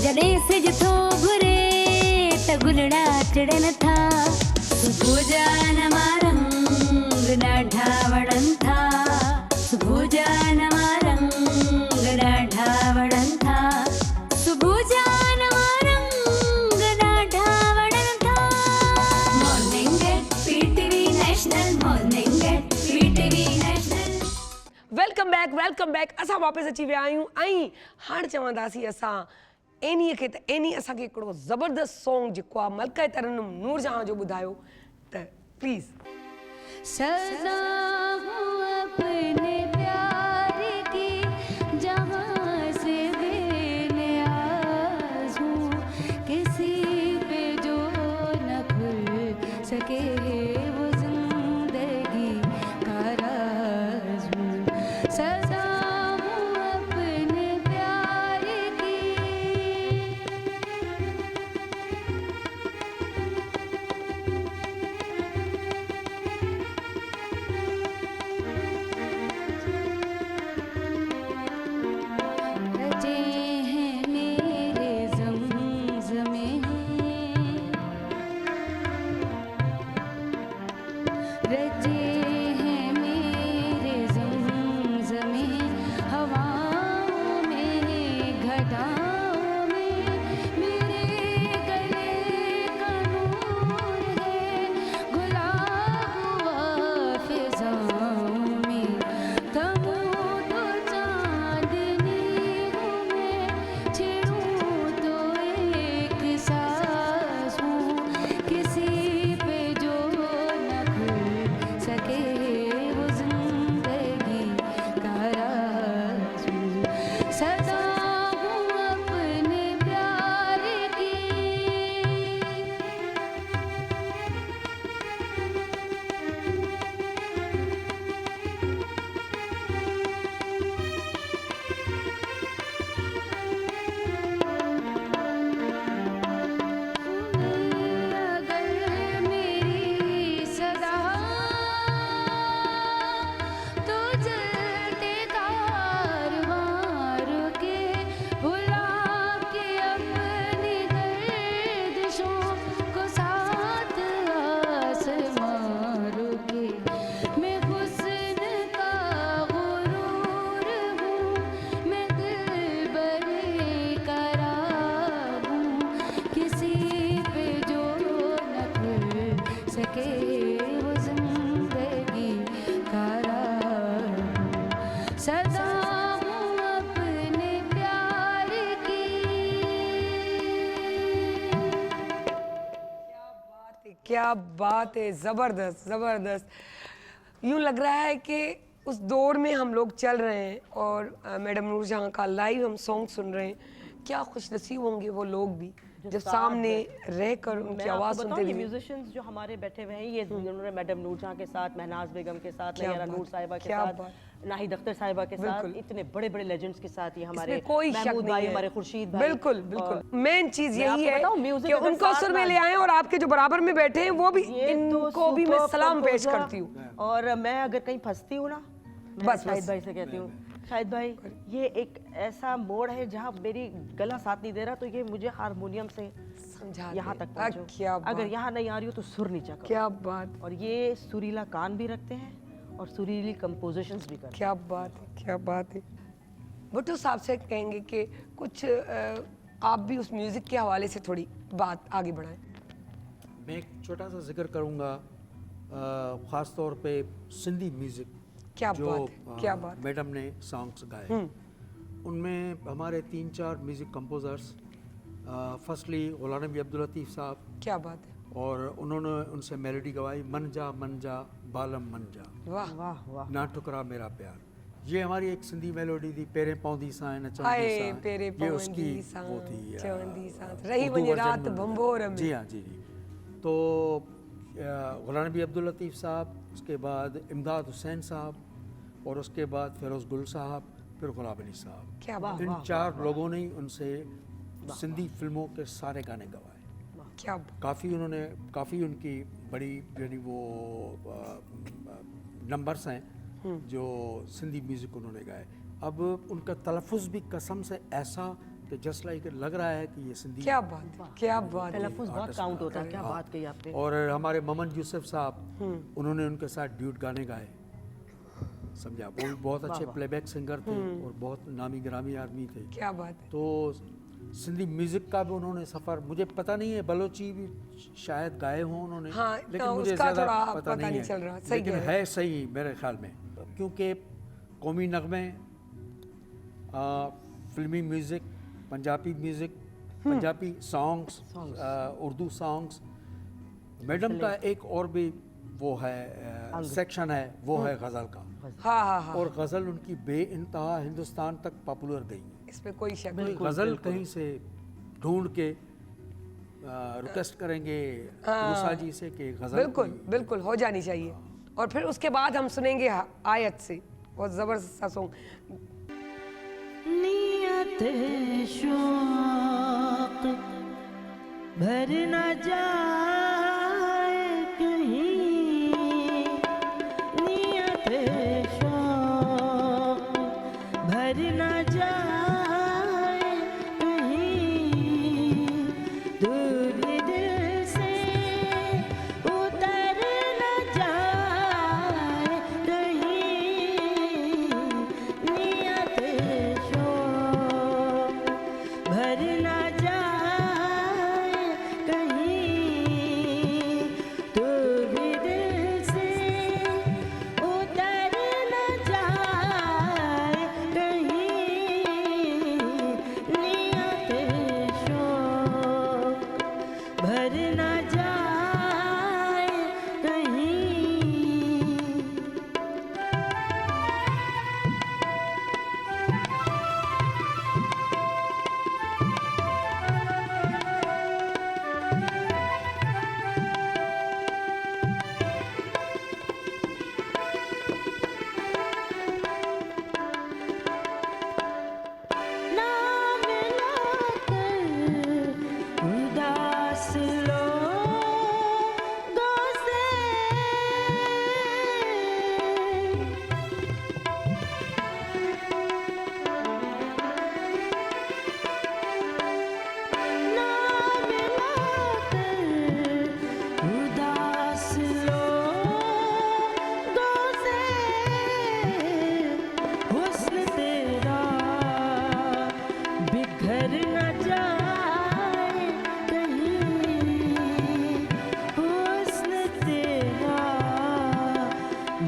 Speaker 1: जॾहिं सिज थो घुरे त गुलड़ा टिड़न था, सुबुह जा नवा रंग ॾाढा वणनि था, सुभुजा नवा रंग डाढावडं था सुभुजा नवा रंग डाढावडं था morning at PTV national morning at PTV national
Speaker 2: welcome back असां वापसि अची विया आहियूं ऐं हाणे चवंदासीं असां एनीअ खे त एनी असांखे हिकिड़ो ज़बरदस्त सॉन्ग जेको आहे मलका तरन्नुम नूरजहां जो ॿुधायो त प्लीज़।
Speaker 1: सदा हूँ अपने प्यार की जहाँ से बेनियाज हूँ किसी पे जो न खुल सके वो जिंदगी का राज हूँ सदा हूँ अपने प्यार की रचे हैं मेरे ज़मज़मे रचे हैं मेरे ज़मज़मे हवाओं में घटाओं में मेरे गले का नूर है गुलाब हुआ फिज़ाओं में थमूं तो चांदनी हूँ मैं छिड़ूं तो एक सांस हूँ किसी पे जो न खुल सके वो जिंदगी का राज हूँ सदा हूँ अपने प्यार की अगर मेरी सदा तो जलते कारवां रुके भुला के अपनी गर्दिशों को साथ आसमां रुके मैं हुस्न का गुरूर हूँ मैं दिलबरी का राग हूँ किसी पे जो न खुल सके वो जिंदगी का राग हूँ सदा हूँ अपने प्यार की
Speaker 2: क्या बात है, ज़बरदस्त ज़बरदस्त। यूँ लग रहा है कि उस दौर में हम लोग चल रहे हैं और मैडम नूरजहां का लाइव हम सॉन्ग सुन रहे हैं। क्या खुशनसीब होंगे वो लोग भी जब सामने रहकर उनकी आवाज़ सुनते
Speaker 6: ये
Speaker 2: हुए।
Speaker 6: म्यूजिशियंस जो हमारे बैठे हुए हैं ये जिन्होंने मैडम नूरजहां के साथ महनाज बेगम के साथ
Speaker 2: क्या
Speaker 6: नैरा
Speaker 2: बात,
Speaker 6: नूर साहिबा के
Speaker 2: क्या
Speaker 6: साथ
Speaker 2: बात।
Speaker 6: नाहिद अख्तर साहिबा के साथ
Speaker 2: बिल्कुल।
Speaker 6: इतने बड़े बड़े लेजेंड्स के साथ ये हमारे
Speaker 2: इसमें कोई शक
Speaker 6: महमूद
Speaker 2: नहीं
Speaker 6: भाई
Speaker 2: है।
Speaker 6: हमारे खुर्शीद भाई
Speaker 2: बिल्कुल बिल्कुल मेन चीज
Speaker 6: मैं
Speaker 2: यही
Speaker 6: आपको
Speaker 2: है
Speaker 6: बताऊं, म्यूजिक
Speaker 2: कि
Speaker 6: अगर
Speaker 2: उनको
Speaker 6: साथ
Speaker 2: सुर में
Speaker 6: ना
Speaker 2: ले
Speaker 6: आए।
Speaker 2: आए और आपके जो बराबर में बैठे हैं वो भी
Speaker 6: ये तो
Speaker 2: इनको भी मैं
Speaker 6: superb
Speaker 2: सलाम पेश
Speaker 6: composer।
Speaker 2: करती हूँ।
Speaker 6: और मैं अगर कहीं फंसती हूँ ना मैं
Speaker 2: बस,
Speaker 6: शाहिद
Speaker 2: बस।
Speaker 6: भाई से कहती हूँ शाहिद भाई ये एक ऐसा मोड़ है जहाँ मेरी गला साथ नहीं दे रहा तो ये मुझे हारमोनियम से
Speaker 2: समझा
Speaker 6: यहाँ
Speaker 2: दे।
Speaker 6: तक पहुँचो
Speaker 2: क्या
Speaker 6: अगर
Speaker 2: बात,
Speaker 6: यहाँ नहीं आ रही हो तो सुर नीचा करो
Speaker 2: क्या बात,
Speaker 6: और ये सुरीला कान भी रखते हैं और सुरीली कंपोजिशंस भी करते हैं
Speaker 2: क्या बात है, क्या बात है। भुट्टो साहब से कहेंगे कि कुछ आप भी उस म्यूजिक के हवाले से थोड़ी बात आगे बढ़ाएं।
Speaker 4: मैं एक छोटा सा जिक्र करूँगा ख़ास तौर पे सिंधी म्यूज़िक
Speaker 2: क्या
Speaker 4: जो
Speaker 2: बात है, क्या बात है।
Speaker 4: मैडम ने सॉन्ग्स गाए उनमें हमारे 3-4 music composers firstly Ghulam Nabi Abdul Latif साहब
Speaker 2: क्या बात है,
Speaker 4: और उन्होंने उनसे मेलोडी गवाई मन जा बालम मन जा
Speaker 2: वाह
Speaker 6: वाह वाह
Speaker 4: ना ठुकरा मेरा प्यार। ये हमारी एक सिंधी मेलोडी थी पेरे पौंदी सां
Speaker 2: हाय
Speaker 4: नचंदी सां
Speaker 2: पेरे
Speaker 4: ये उसकी
Speaker 2: पवंदी सां
Speaker 4: वो थी
Speaker 2: चवंदी सां रही
Speaker 4: उर्दू
Speaker 2: वञे
Speaker 4: वर्जन
Speaker 2: रात
Speaker 4: में।
Speaker 2: भंबोर में।
Speaker 4: जी हाँ जी जी। तो गुलाम नबी अब्दुल लतीफ़ साहब, उसके बाद इमदाद हुसैन साहब और उसके बाद फिरोज़ गुल साहब, फिर गुलाब अली साहब।
Speaker 2: क्या बात,
Speaker 4: इन 4 लोगों ने उनसे सिंधी फिल्मों के सारे गाने गवाए।
Speaker 2: क्या
Speaker 4: काफ़ी उनकी बड़ी यानी वो नंबर्स हैं जो सिंधी म्यूज़िक उन्होंने गाए। अब उनका तलफ़ुज़ भी कसम से ऐसा कि जस्ट लाइक लग रहा है कि ये सिंधी
Speaker 2: क्या बात, क्या बात है।
Speaker 6: तलफ़ुज़ बहुत काउंट होता है। क्या बात कही आपने।
Speaker 4: और हमारे मोहम्मद यूसुफ साहब उन्होंने उनके साथ ड्यूट गाने गाए। समझा। वो भी बहुत अच्छे प्लेबैक सिंगर थे और बहुत नामी ग्रामी आदमी थे।
Speaker 2: क्या बात है।
Speaker 4: तो सिंधी म्यूजिक का भी उन्होंने सफ़र, मुझे पता नहीं है, बलोची भी शायद गाए हों उन्होंने,
Speaker 2: हाँ,
Speaker 4: लेकिन
Speaker 2: तो
Speaker 4: मुझे
Speaker 2: उसका
Speaker 4: ज़्यादा
Speaker 2: थोड़ा
Speaker 4: पता नहीं है।
Speaker 2: चल रहा। सही
Speaker 4: लेकिन
Speaker 2: कह रहे
Speaker 4: है सही मेरे ख्याल में, क्योंकि कौमी नगमे, फिल्मी music, Punjabi music, Punjabi songs, Urdu songs. Madam का एक और भी वो है सेक्शन है, वो है गज़ल का।
Speaker 2: हाँ हाँ हाँ,
Speaker 4: और गज़ल उनकी बेइंतहा हिंदुस्तान तक पॉपुलर गई।
Speaker 2: इसमें कोई शक
Speaker 4: कोई
Speaker 2: नहीं।
Speaker 4: गज़ल कहीं से ढूंढ के रिक्वेस्ट करेंगे मूसा जी से कि गज़ल
Speaker 2: बिल्कुल बिल्कुल हो जानी चाहिए। और फिर उसके बाद हम सुनेंगे आयत से बहुत ज़बरदस्त सा सॉन्ग।
Speaker 3: नियत शौक भर न जाए कहीं, नियत शौक भर न जाए कहीं, दूर दिल से उतर न जाए कहीं, नियत शौक भर न जाए कहीं, तो भी दिल से उतर न जाए कहीं, नियत शौक भर न जाए कहीं। नाम लाकर उदास लोगों से, नाम लाकर उदास लोगों से, हुस्न तेरा बिखर न जाए कहीं, हुस्न तेरा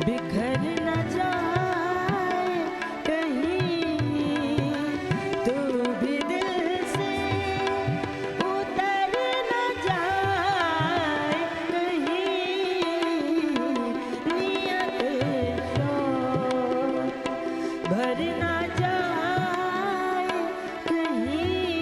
Speaker 3: बिखर न जाए कहीं, तू भी दिल से उतर न जाए कहीं, नियत शौक भर न जाए कहीं।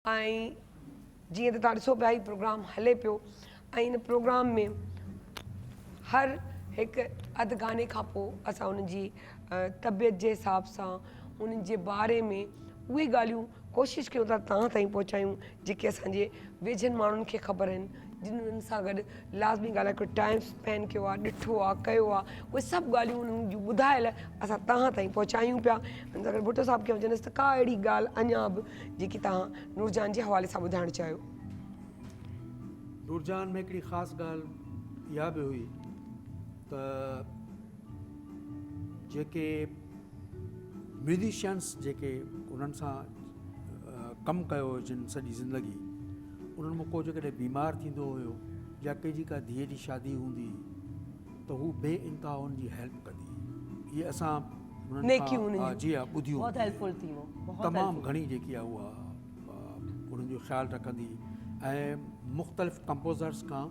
Speaker 2: ऐं जीअं त तव्हां ॾिसो पिया ही प्रोग्राम हले पियो ऐं इन प्रोग्राम में हर हिकु अधु गाने खां पोइ असां उन्हनि जी तबियत जे हिसाब सां उन्हनि जे बारे में उहे ॻाल्हियूं कोशिशि कयूं था तव्हां ताईं पहुचायूं जेके असांजे वेझनि माण्हुनि खे ख़बर आहिनि जिन्हनि सां गॾु लाज़मी ॻाल्हाए करे टाइम स्पेंड कयो आहे ॾिठो आहे कयो आहे उहे सभु ॻाल्हियूं उन्हनि जूं ॿुधायल असां तव्हां ताईं पहुचायूं पिया हुन सां गॾु भुट्टो साहिब खे वञनि त का अहिड़ी ॻाल्हि अञा बि जेकी तव्हां नूरजान जे हवाले सां ॿुधाइणु चाहियो।
Speaker 4: नूरजान में हिकिड़ी ख़ासि ॻाल्हि इहा बि हुई त जेके म्यूज़िशियन्स जेके उन्हनि सां कमु कयो जिन सॼी ज़िंदगी उन्हनि में को जेकॾहिं बीमार थींदो हुयो या कंहिंजी का धीअ जी शादी हूंदी त हू बे इंतहा हुनजी हेल्प कंदी। इहे असां
Speaker 2: नेकियूं उन्हनि
Speaker 4: हा जी हा ॿुधियूं
Speaker 6: बहुत हेल्पफुल थी वो, बहुत
Speaker 4: तमामु
Speaker 6: helpful।
Speaker 4: घणी जेकी आहे उहा उन्हनि जो ख़्यालु रखंदी ऐं मुख़्तलिफ़ कंपोज़र्स खां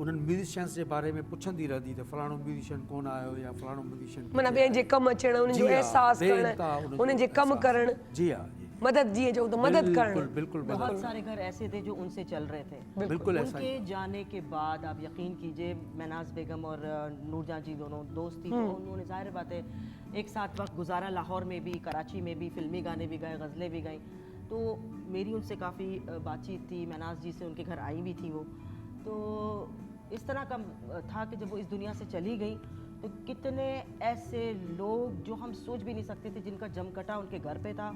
Speaker 4: उन्हनि म्यूज़िशियन्स जे बारे में पुछंदी रहंदी त फलाणो म्यूज़िशियन कोन आयो या फलाणो म्यूज़िशियन
Speaker 2: माना ॿियनि जे कमु अचणु उन्हनि जो अहसासु करणु उन्हनि जे कमु करणु
Speaker 4: जी हा जी
Speaker 2: मदद जीअं चऊं त मदद करणु
Speaker 4: बिल्कुल
Speaker 6: बहुत सारे घर ऐसे थे जो उनसे चल रहे थे।
Speaker 4: बिल्कुल ऐसा ही
Speaker 6: उनके जाने के बाद आप यकीन कीजिए महनाज बेगम और नूरजान जी दोनों दोस्त थी तो उन्होंने जाहिर बात है एक साथ वक्त गुजारा, लाहौर में भी कराची में भी फिल्मी गाने भी गाए, गज़लें भी गाई। तो मेरी उनसे काफ़ी बातचीत थी, महनाज जी से उनके घर आई भी थी वो। तो इस तरह का था कि जब वो इस दुनिया से चली गई तो कितने ऐसे लोग जो हम सोच भी नहीं सकते थे जिनका जमकटा उनके घर पे था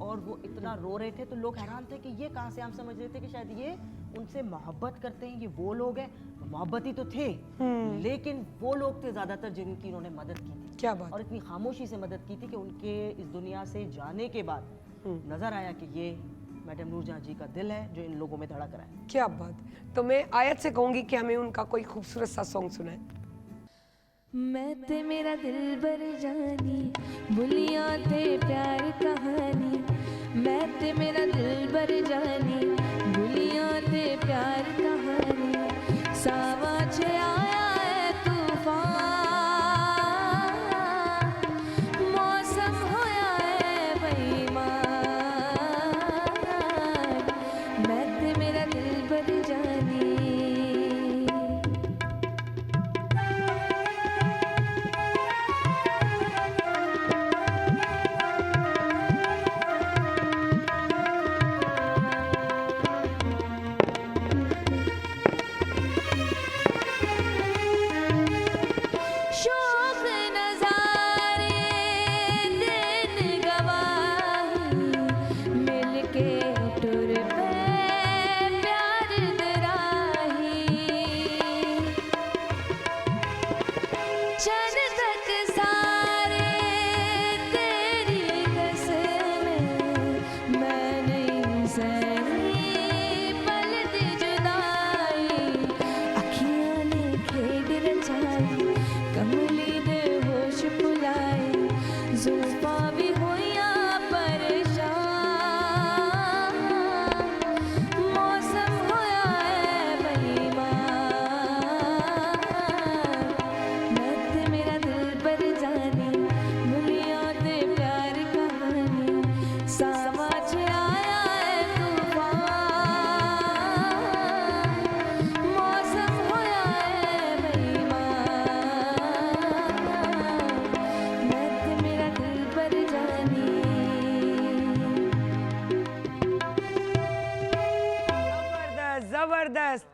Speaker 6: और वो इतना रो रहे थे तो लोग हैरान थे कि ये कहाँ से, हम समझ रहे थे कि शायद ये उनसे मोहब्बत करते हैं, ये वो लोग हैं। मोहब्बत ही तो थे लेकिन वो लोग थे ज़्यादातर जिनकी उन्होंने मदद की थी।
Speaker 2: क्या बात।
Speaker 6: और इतनी खामोशी से मदद की थी कि उनके इस दुनिया से जाने के बाद नज़र आया कि ये मैडम नूरजान जी का दिल है जो इन लोगों में धड़क रहा है।
Speaker 2: क्या बात। तो मैं आयत से कहूँगी कि हमें उनका कोई खूबसूरत सा सॉन्ग सुनाए।
Speaker 3: मैं ते मेरा दिल बर जानी भूलिया ते प्यार कहानी, मैं ते मेरा दिल बर जानी भूलिया ते प्यार कहानी, सावा छे आया है तूफान, मौसम होया है बेईमान, मैं ते मेरा दिल बर जानी। शौक नजारे दिन गवाही मिलके टुर पे प्यार दराही, चन तक सारे तेरी कसमें मैं नहीं सही पल दी जुदाई, अखियां ने खेड रचाई कमली दे होश भुलाए, जुल्फा भी होइया परेशान, मौसम होया है बेईमान, मैं ते मेरा दिल पर जानी भूलिया ते प्यार कहानी, सावा छे आया है तूफान, मौसम होया है बेईमान, मैं ते मेरा दिल पर जानी।
Speaker 2: ज़बरदस्त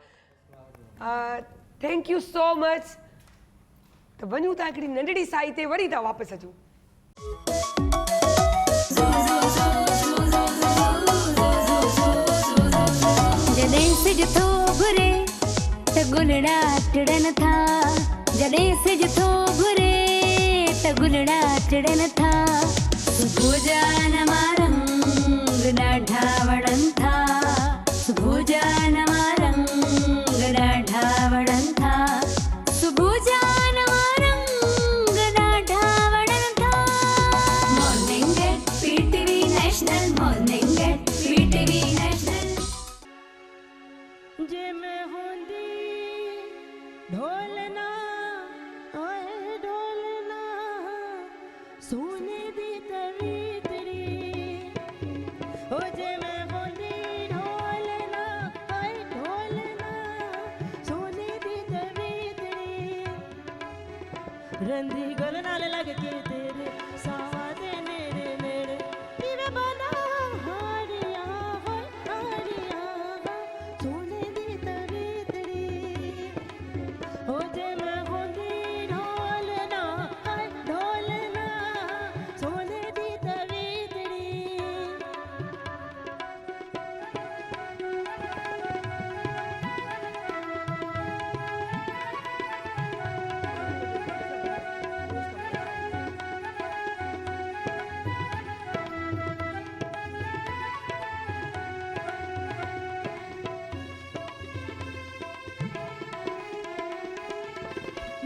Speaker 2: ज़बरदस्त। Thank you so much. तो वञूं था हिकिड़ी नंढड़ी साई ते वरी था वापसि अचूं।
Speaker 1: जॾहिं सिज थो घुरे त गुलड़ा टिड़न था, जॾहिं सिज थो घुरे त गुलड़ा टिड़न था, सुबुह जा नवां रंग ॾाढा वणनि था, सुबुह जा नवां रंग ॾाढा वणनि था, सुबुह जा नवां रंग ॾाढा वणनि था। Morning at PTV national, morning at PTV national.
Speaker 3: जे मैं होंदी ढोलना ओए ढोलना सोने दी तवी तेरी, ओ जे मैं होंदी रंधी गल नाल लग के तेरे सावा दे नेड़े नेड़े पीवे बना हारिया सोने दी तवीतड़ी हो जे मैं होंदी ढोलना ढोलना सोने दी तवीतड़ी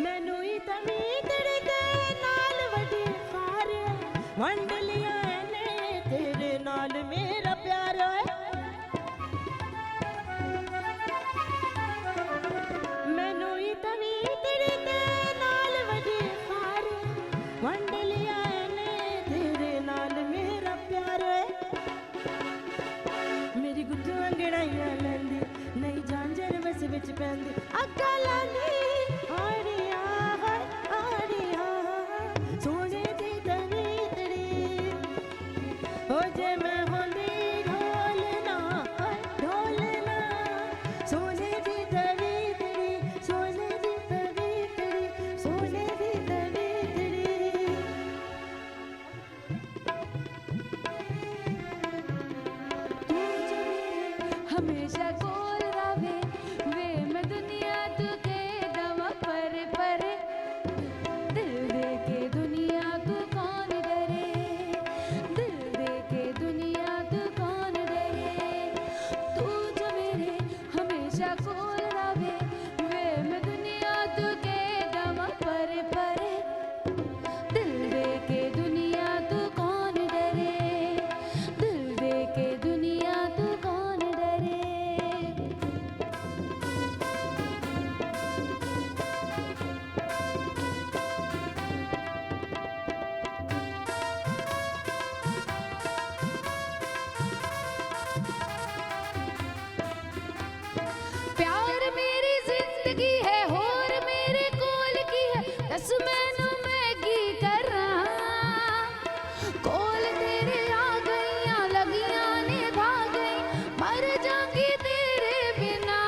Speaker 3: मैनू ही तवीतड़ी दे नाल वड्डी खार वंड लिया ने तेरे नाल मेरा प्यार है मैनू ही तवीतड़ी दे नाल वड्डी खार वंड लिया ने तेरे नाल मेरा प्यार है मेरी गुੱਤ अंगड़ाइयां लैंदी नहीं झांझर बस विच पैंदी अग्गा लांदी आड़िया सोने दी तवीतड़ी हो जे मैं होंदी ढोलना ढोलना सोने दी तवीतड़ी सोने दी तवीतड़ी सोने दी तवीतड़ी
Speaker 1: हमेशा कोल रवे वे मैं दुनिया तू के दम पर दिल दे के दुनिया तू कौन डरे दिल दे के दुनिया तू कौन डरे तू जो मेरे हमेशा कोल रवे वे मैं दुनिया तू के दम पर दिल दे के दुनिया तू कौन डरे दिल दे के दुनिया तू कौन डरे प्यार मेरी जिंदगी है और मेरे कोल की है दस मैनू मैं की करा कोल तेरे आ गईयां लगियां ने भाग गई मर जाऊंगी तेरे बिना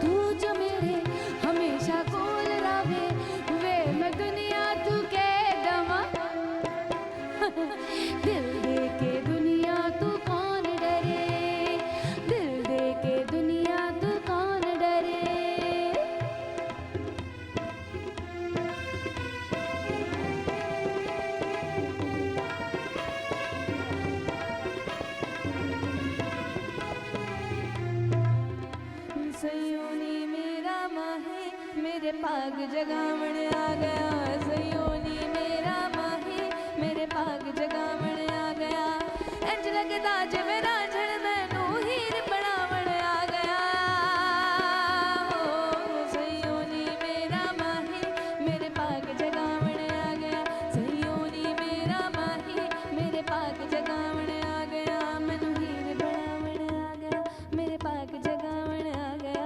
Speaker 1: तू जो मेरे हमेशा कोल रवे वे मैं दुनिया तू के दमा दिल दे के दुनिया तू कौन डरे दिल दे के दुनिया तू कौन डरे सयोनी मेरा माहे मेरे पाग जगावण आ गया सयोनी मेरा माहे मेरे पाग जगावण आ गया इंज लगदा जिवें रांझण मैनू हीर बनावण आ गया ओ सयोनी मेरा माहे मेरे पाग जगावण आ गया सयोनी मेरा माहे मेरे पाग जगावण आ गया मैनू हीर बनावण आ गया मेरे पाग जगावण आ गया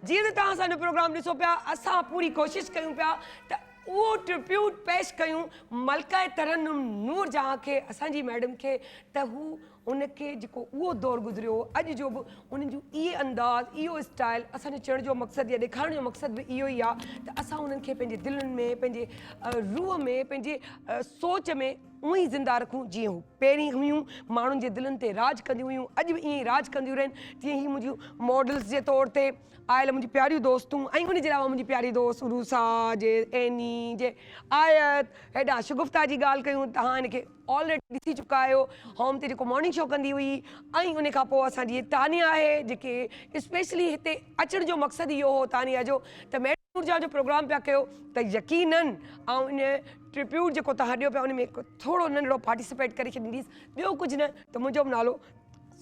Speaker 2: जीअं त तव्हां असांजो प्रोग्राम ॾिसो पिया असां पूरी कोशिशि कयूं पिया त उहो ट्रिब्यूट पेश कयूं मलका तरन्नुम नूर जहां खे असांजी मैडम खे त हू उनखे जेको उहो दौरु गुज़रियो अॼु जो बि उन्हनि जूं इहे अंदाज़ इहो स्टाइल असांजो चवण जो मक़सदु या ॾेखारण जो मक़सदु बि इहो ई आहे त असां उन्हनि खे पंहिंजे दिलनि में पंहिंजे रूह में पंहिंजे सोच में उअं ई ज़िंदा रखूं जीअं हू पहिरीं हुयूं माण्हुनि जे दिलनि ते राज कंदियूं हुयूं अॼु बि ईअं ई राज कंदियूं रहनि तीअं ई मुंहिंजियूं मॉडल्स जे तौर ते आयल मुंहिंजी प्यारियूं दोस्तूं ऐं उन जे अलावा मुंहिंजी प्यारी दोस्त उरूसा जे एनी जे आयत हेॾा शगुफ़्ता जी ॻाल्हि कयूं तव्हां हिनखे ऑलरेडी ॾिसी चुका आहियो होम ते जेको मॉर्निंग शो कंदी हुई ऐं उन खां पोइ असांजी तानिया आहे जेके स्पेशली हिते अचण जो मक़सदु इहो हो तानिया जो त मैडम नूरजहां जो प्रोग्राम पिया कयो त यकीनन ऐं इन ट्रिब्यूट जेको तव्हां ॾियो पिया उन में थोरो नंढिड़ो पार्टिसिपेट करे छॾींदीसि ॿियो कुझु न त मुंहिंजो बि नालो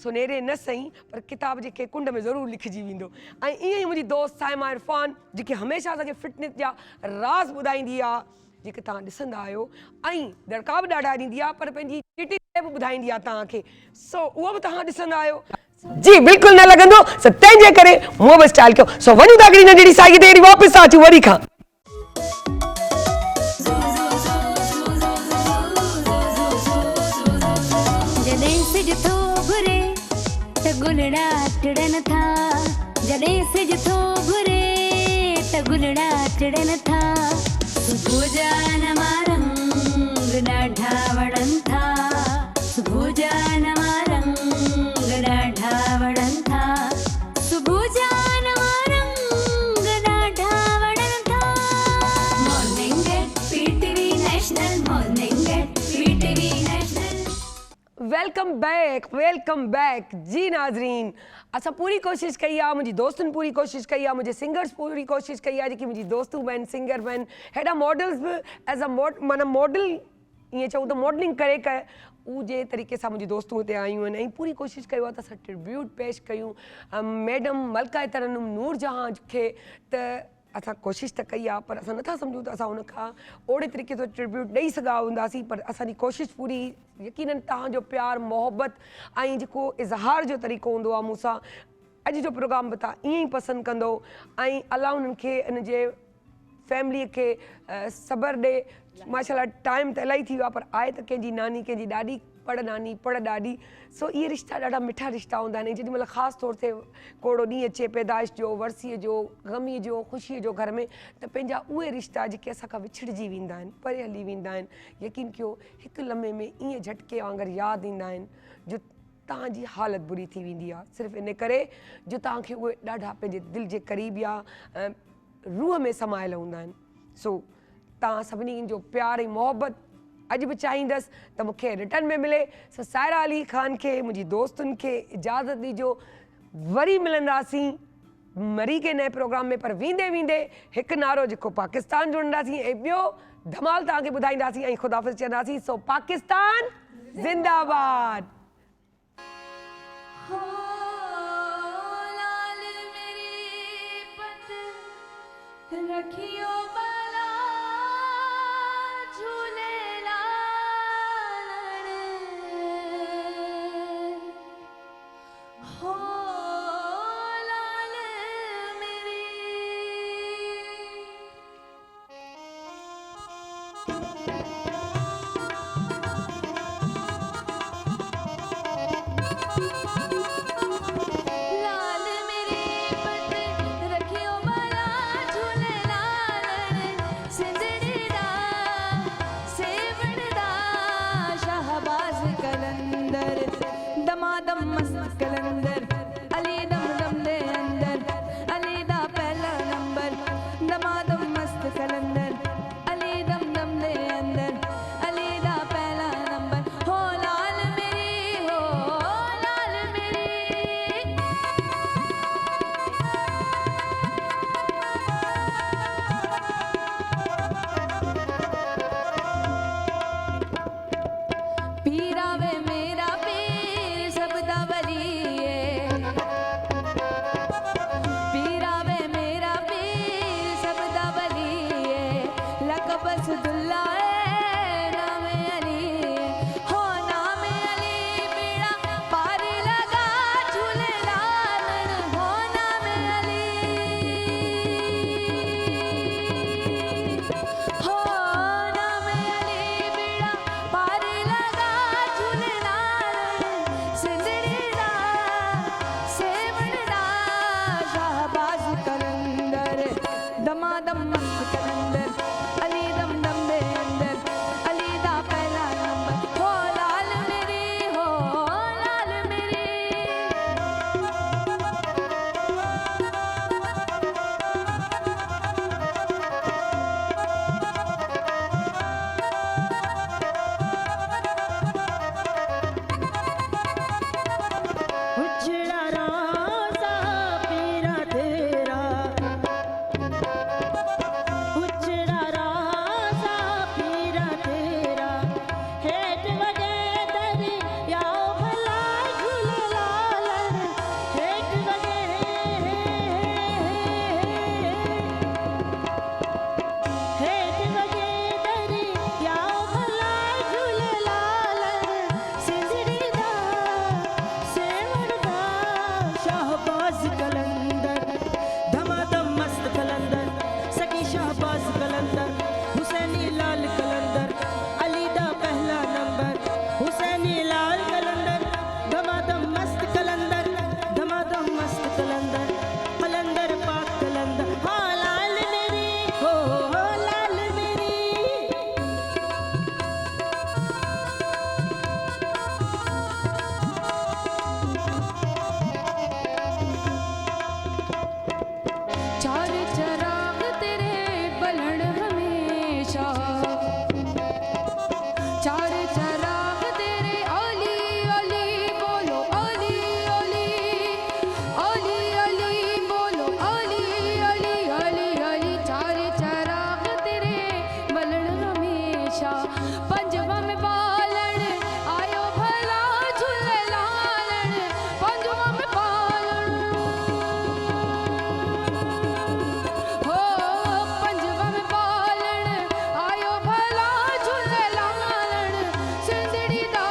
Speaker 2: सुनहरे न सही पर किताब जेके कुंड में ज़रूरु लिखिजी वेंदो ऐं ईअं ई मुंहिंजी दोस्त साइमा इरफान जेके हमेशह असांखे फिटनेस जा राज़ ॿुधाईंदी आहे जेके तव्हां ॾिसंदा आहियो ऐं दड़का बि ॾाढा ॾींदी आहे पर पंहिंजी चीटिंग बि ॿुधाईंदी आहे तव्हांखे सो उहो बि तव्हां ॾिसंदा आहियो जी बिल्कुलु न लॻंदो सो तंहिंजे करे मूं बि स्टाइल कयो सो वञूं था हिकिड़ी नंढड़ी साईं ते वरी वापसि था अचूं वरी खां
Speaker 1: जॾहिं सिज थो घुरे त गुलड़ा टिड़न था जॾहिं सिज थो घुरे त गुलड़ा टिड़न था सुबुह जा नवां रंग ॾाढा वणनि था सुबुह जा नवां रंग ॾाढा वणनि था सुबुह जा नवां रंग ॾाढा वणनि था morning at PTV national morning at PTV national
Speaker 2: welcome back जी नाज़रीन असां पूरी कोशिशि कई आहे मुंहिंजी दोस्तनि पूरी कोशिशि कई आहे मुंहिंजे सिंगर्स पूरी कोशिशि कई आहे जेकी मुंहिंजी दोस्तूं बि आहिनि सिंगर बि आहिनि हेॾा मॉडल्स बि एज़ अ माना मॉडल ईअं चऊं त मॉडलिंग करे उहो जे तरीक़े सां मुंहिंजी दोस्तूं हिते आयूं आहिनि ऐं पूरी कोशिशि कयो आहे त असां ट्रिब्यूट पेश कयूं मैडम मलका तरन्नुम नूरजहां खे त असां कोशिशि त कई आहे पर असां नथा सम्झूं त असां उनखां ओड़े तरीक़े सां ट्रिब्यूट ॾेई सघा हूंदासीं पर असांजी कोशिशि पूरी यकीनन तव्हांजो प्यार मोहबत ऐं जेको इज़हार जो तरीक़ो हूंदो आहे मूंसां अॼु जो प्रोग्राम बि तव्हां ईअं ई पसंदि कंदो ऐं अलाह उन्हनि खे इन जे फैमिलीअ खे सब्र ॾे माशाल्लाह टाइम त इलाही थी वियो आहे पर आहे त कंहिंजी नानी कंहिंजी ॾाॾी पड़ नानी पड़ ॾाॾी सो इहे रिश्ता ॾाढा मिठा रिश्ता हूंदा आहिनि जेॾी महिल ख़ासि तौर ते कोड़ो ॾींहुं अचे पैदाइश जो वरसीअ जो ग़मीअ जो ख़ुशीअ जो घर में त पंहिंजा उहे रिश्ता जेके असां खां विछड़जी वेंदा आहिनि परे हली वेंदा आहिनि यकीन कयो हिकु लम्हे में ईअं झटके वांगुरु यादि ईंदा आहिनि जो तव्हांजी हालत बुरी थी वेंदी आहे सिर्फ़ु इन करे जो तव्हांखे उहे ॾाढा पंहिंजे दिलि जे क़रीब या रूह में समायल हूंदा आहिनि सो तव्हां सभिनी जो प्यार ऐं मोहबत अॼु बि चाहींदसि त मूंखे रिटर्न में मिले सो सायरा अली ख़ान खे मुंहिंजी दोस्तुनि खे इजाज़त ॾिजो वरी मिलंदासीं मरी के नए प्रोग्राम में पर वेंदे वेंदे हिकु नारो जेको पाकिस्तान जो ॾींदासीं ऐं ॿियो धमाल तव्हांखे ॿुधाईंदासीं ऐं ख़ुदाफ़िज़ चवंदासीं सो पाकिस्तान ज़िंदाबाद
Speaker 3: रखियो बाला झूलेलाल हो लाल मेरी लाल मेरे पत रखियो बाला झूलेलाल
Speaker 1: दमादम मस्त कलंदर अली दम दम दे अंदर अली दा पहला नंबर हो लाल मेरी हो लाल मेरी
Speaker 3: उजड़ा राजा पीरा तेरा उजड़ा राजा पीरा तेरा हेठ वगे दरिया भला झूले लालन हेठ वगे दरिया भला झूले लालन सिंधड़ी दा सेवड़दा शाहबाज कलंदर धमाधम मस्त कलंदर सकी शाहबाज कलंदर हुसैनी लाल कलंदर अली दा पहला नंबर हुसैनी लाल कलंदर धमाधम मस्त कलंदर धमाधम मस्त कलंदर कलंदर पाक कलंदर हाँ लाल मेरी हो लाल मेरी
Speaker 1: चार चराग तेरे बलण हमेशा चार चराग तेरे अली अली बोलो अली अली अली अली बोलो अली अली अली अली चार चराग तेरे बलण हमेशा पंजवा में बालण आयो भला झूले लालण पंजवा में बालण हो पंजवा में बालण आयो भला झूले लालण सिंधड़ी दा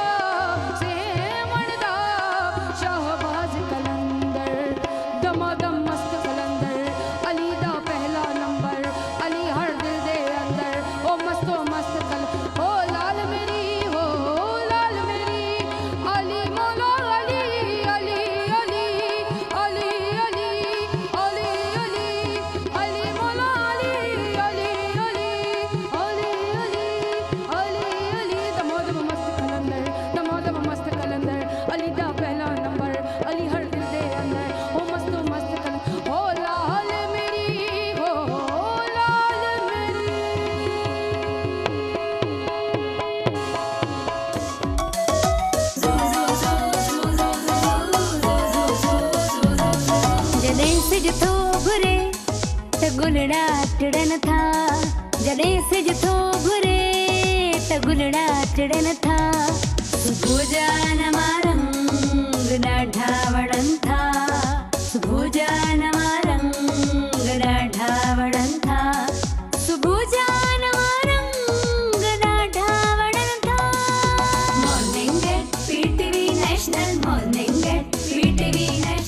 Speaker 1: सेवण दा शाहबाज कलंदर दमादम मस्त कलंदर अली दा पहला नंबर अली हर दिल दे अंदर ओ मस्तो मस्त कल हो लाल मेरी हो लाल मेरी अली मौला अली अली अली अली अली अली अली अली मौला अली अली अली अली अली अली अली दमादम मस्त कलंदर अली दा पहला नंबर अली हर दिल दे अंदर ओ मस्तो मस्त कल हो लाल मेरी हो लाल मेरी
Speaker 8: जॾहिं सिज थो घुरे त गुलड़ा टिड़न था जॾहिं सिज थो घुरे त गुलड़ा टिड़न था सुबुह जा नवा रंग ॾाढा वणनि था सुबुह जा नवा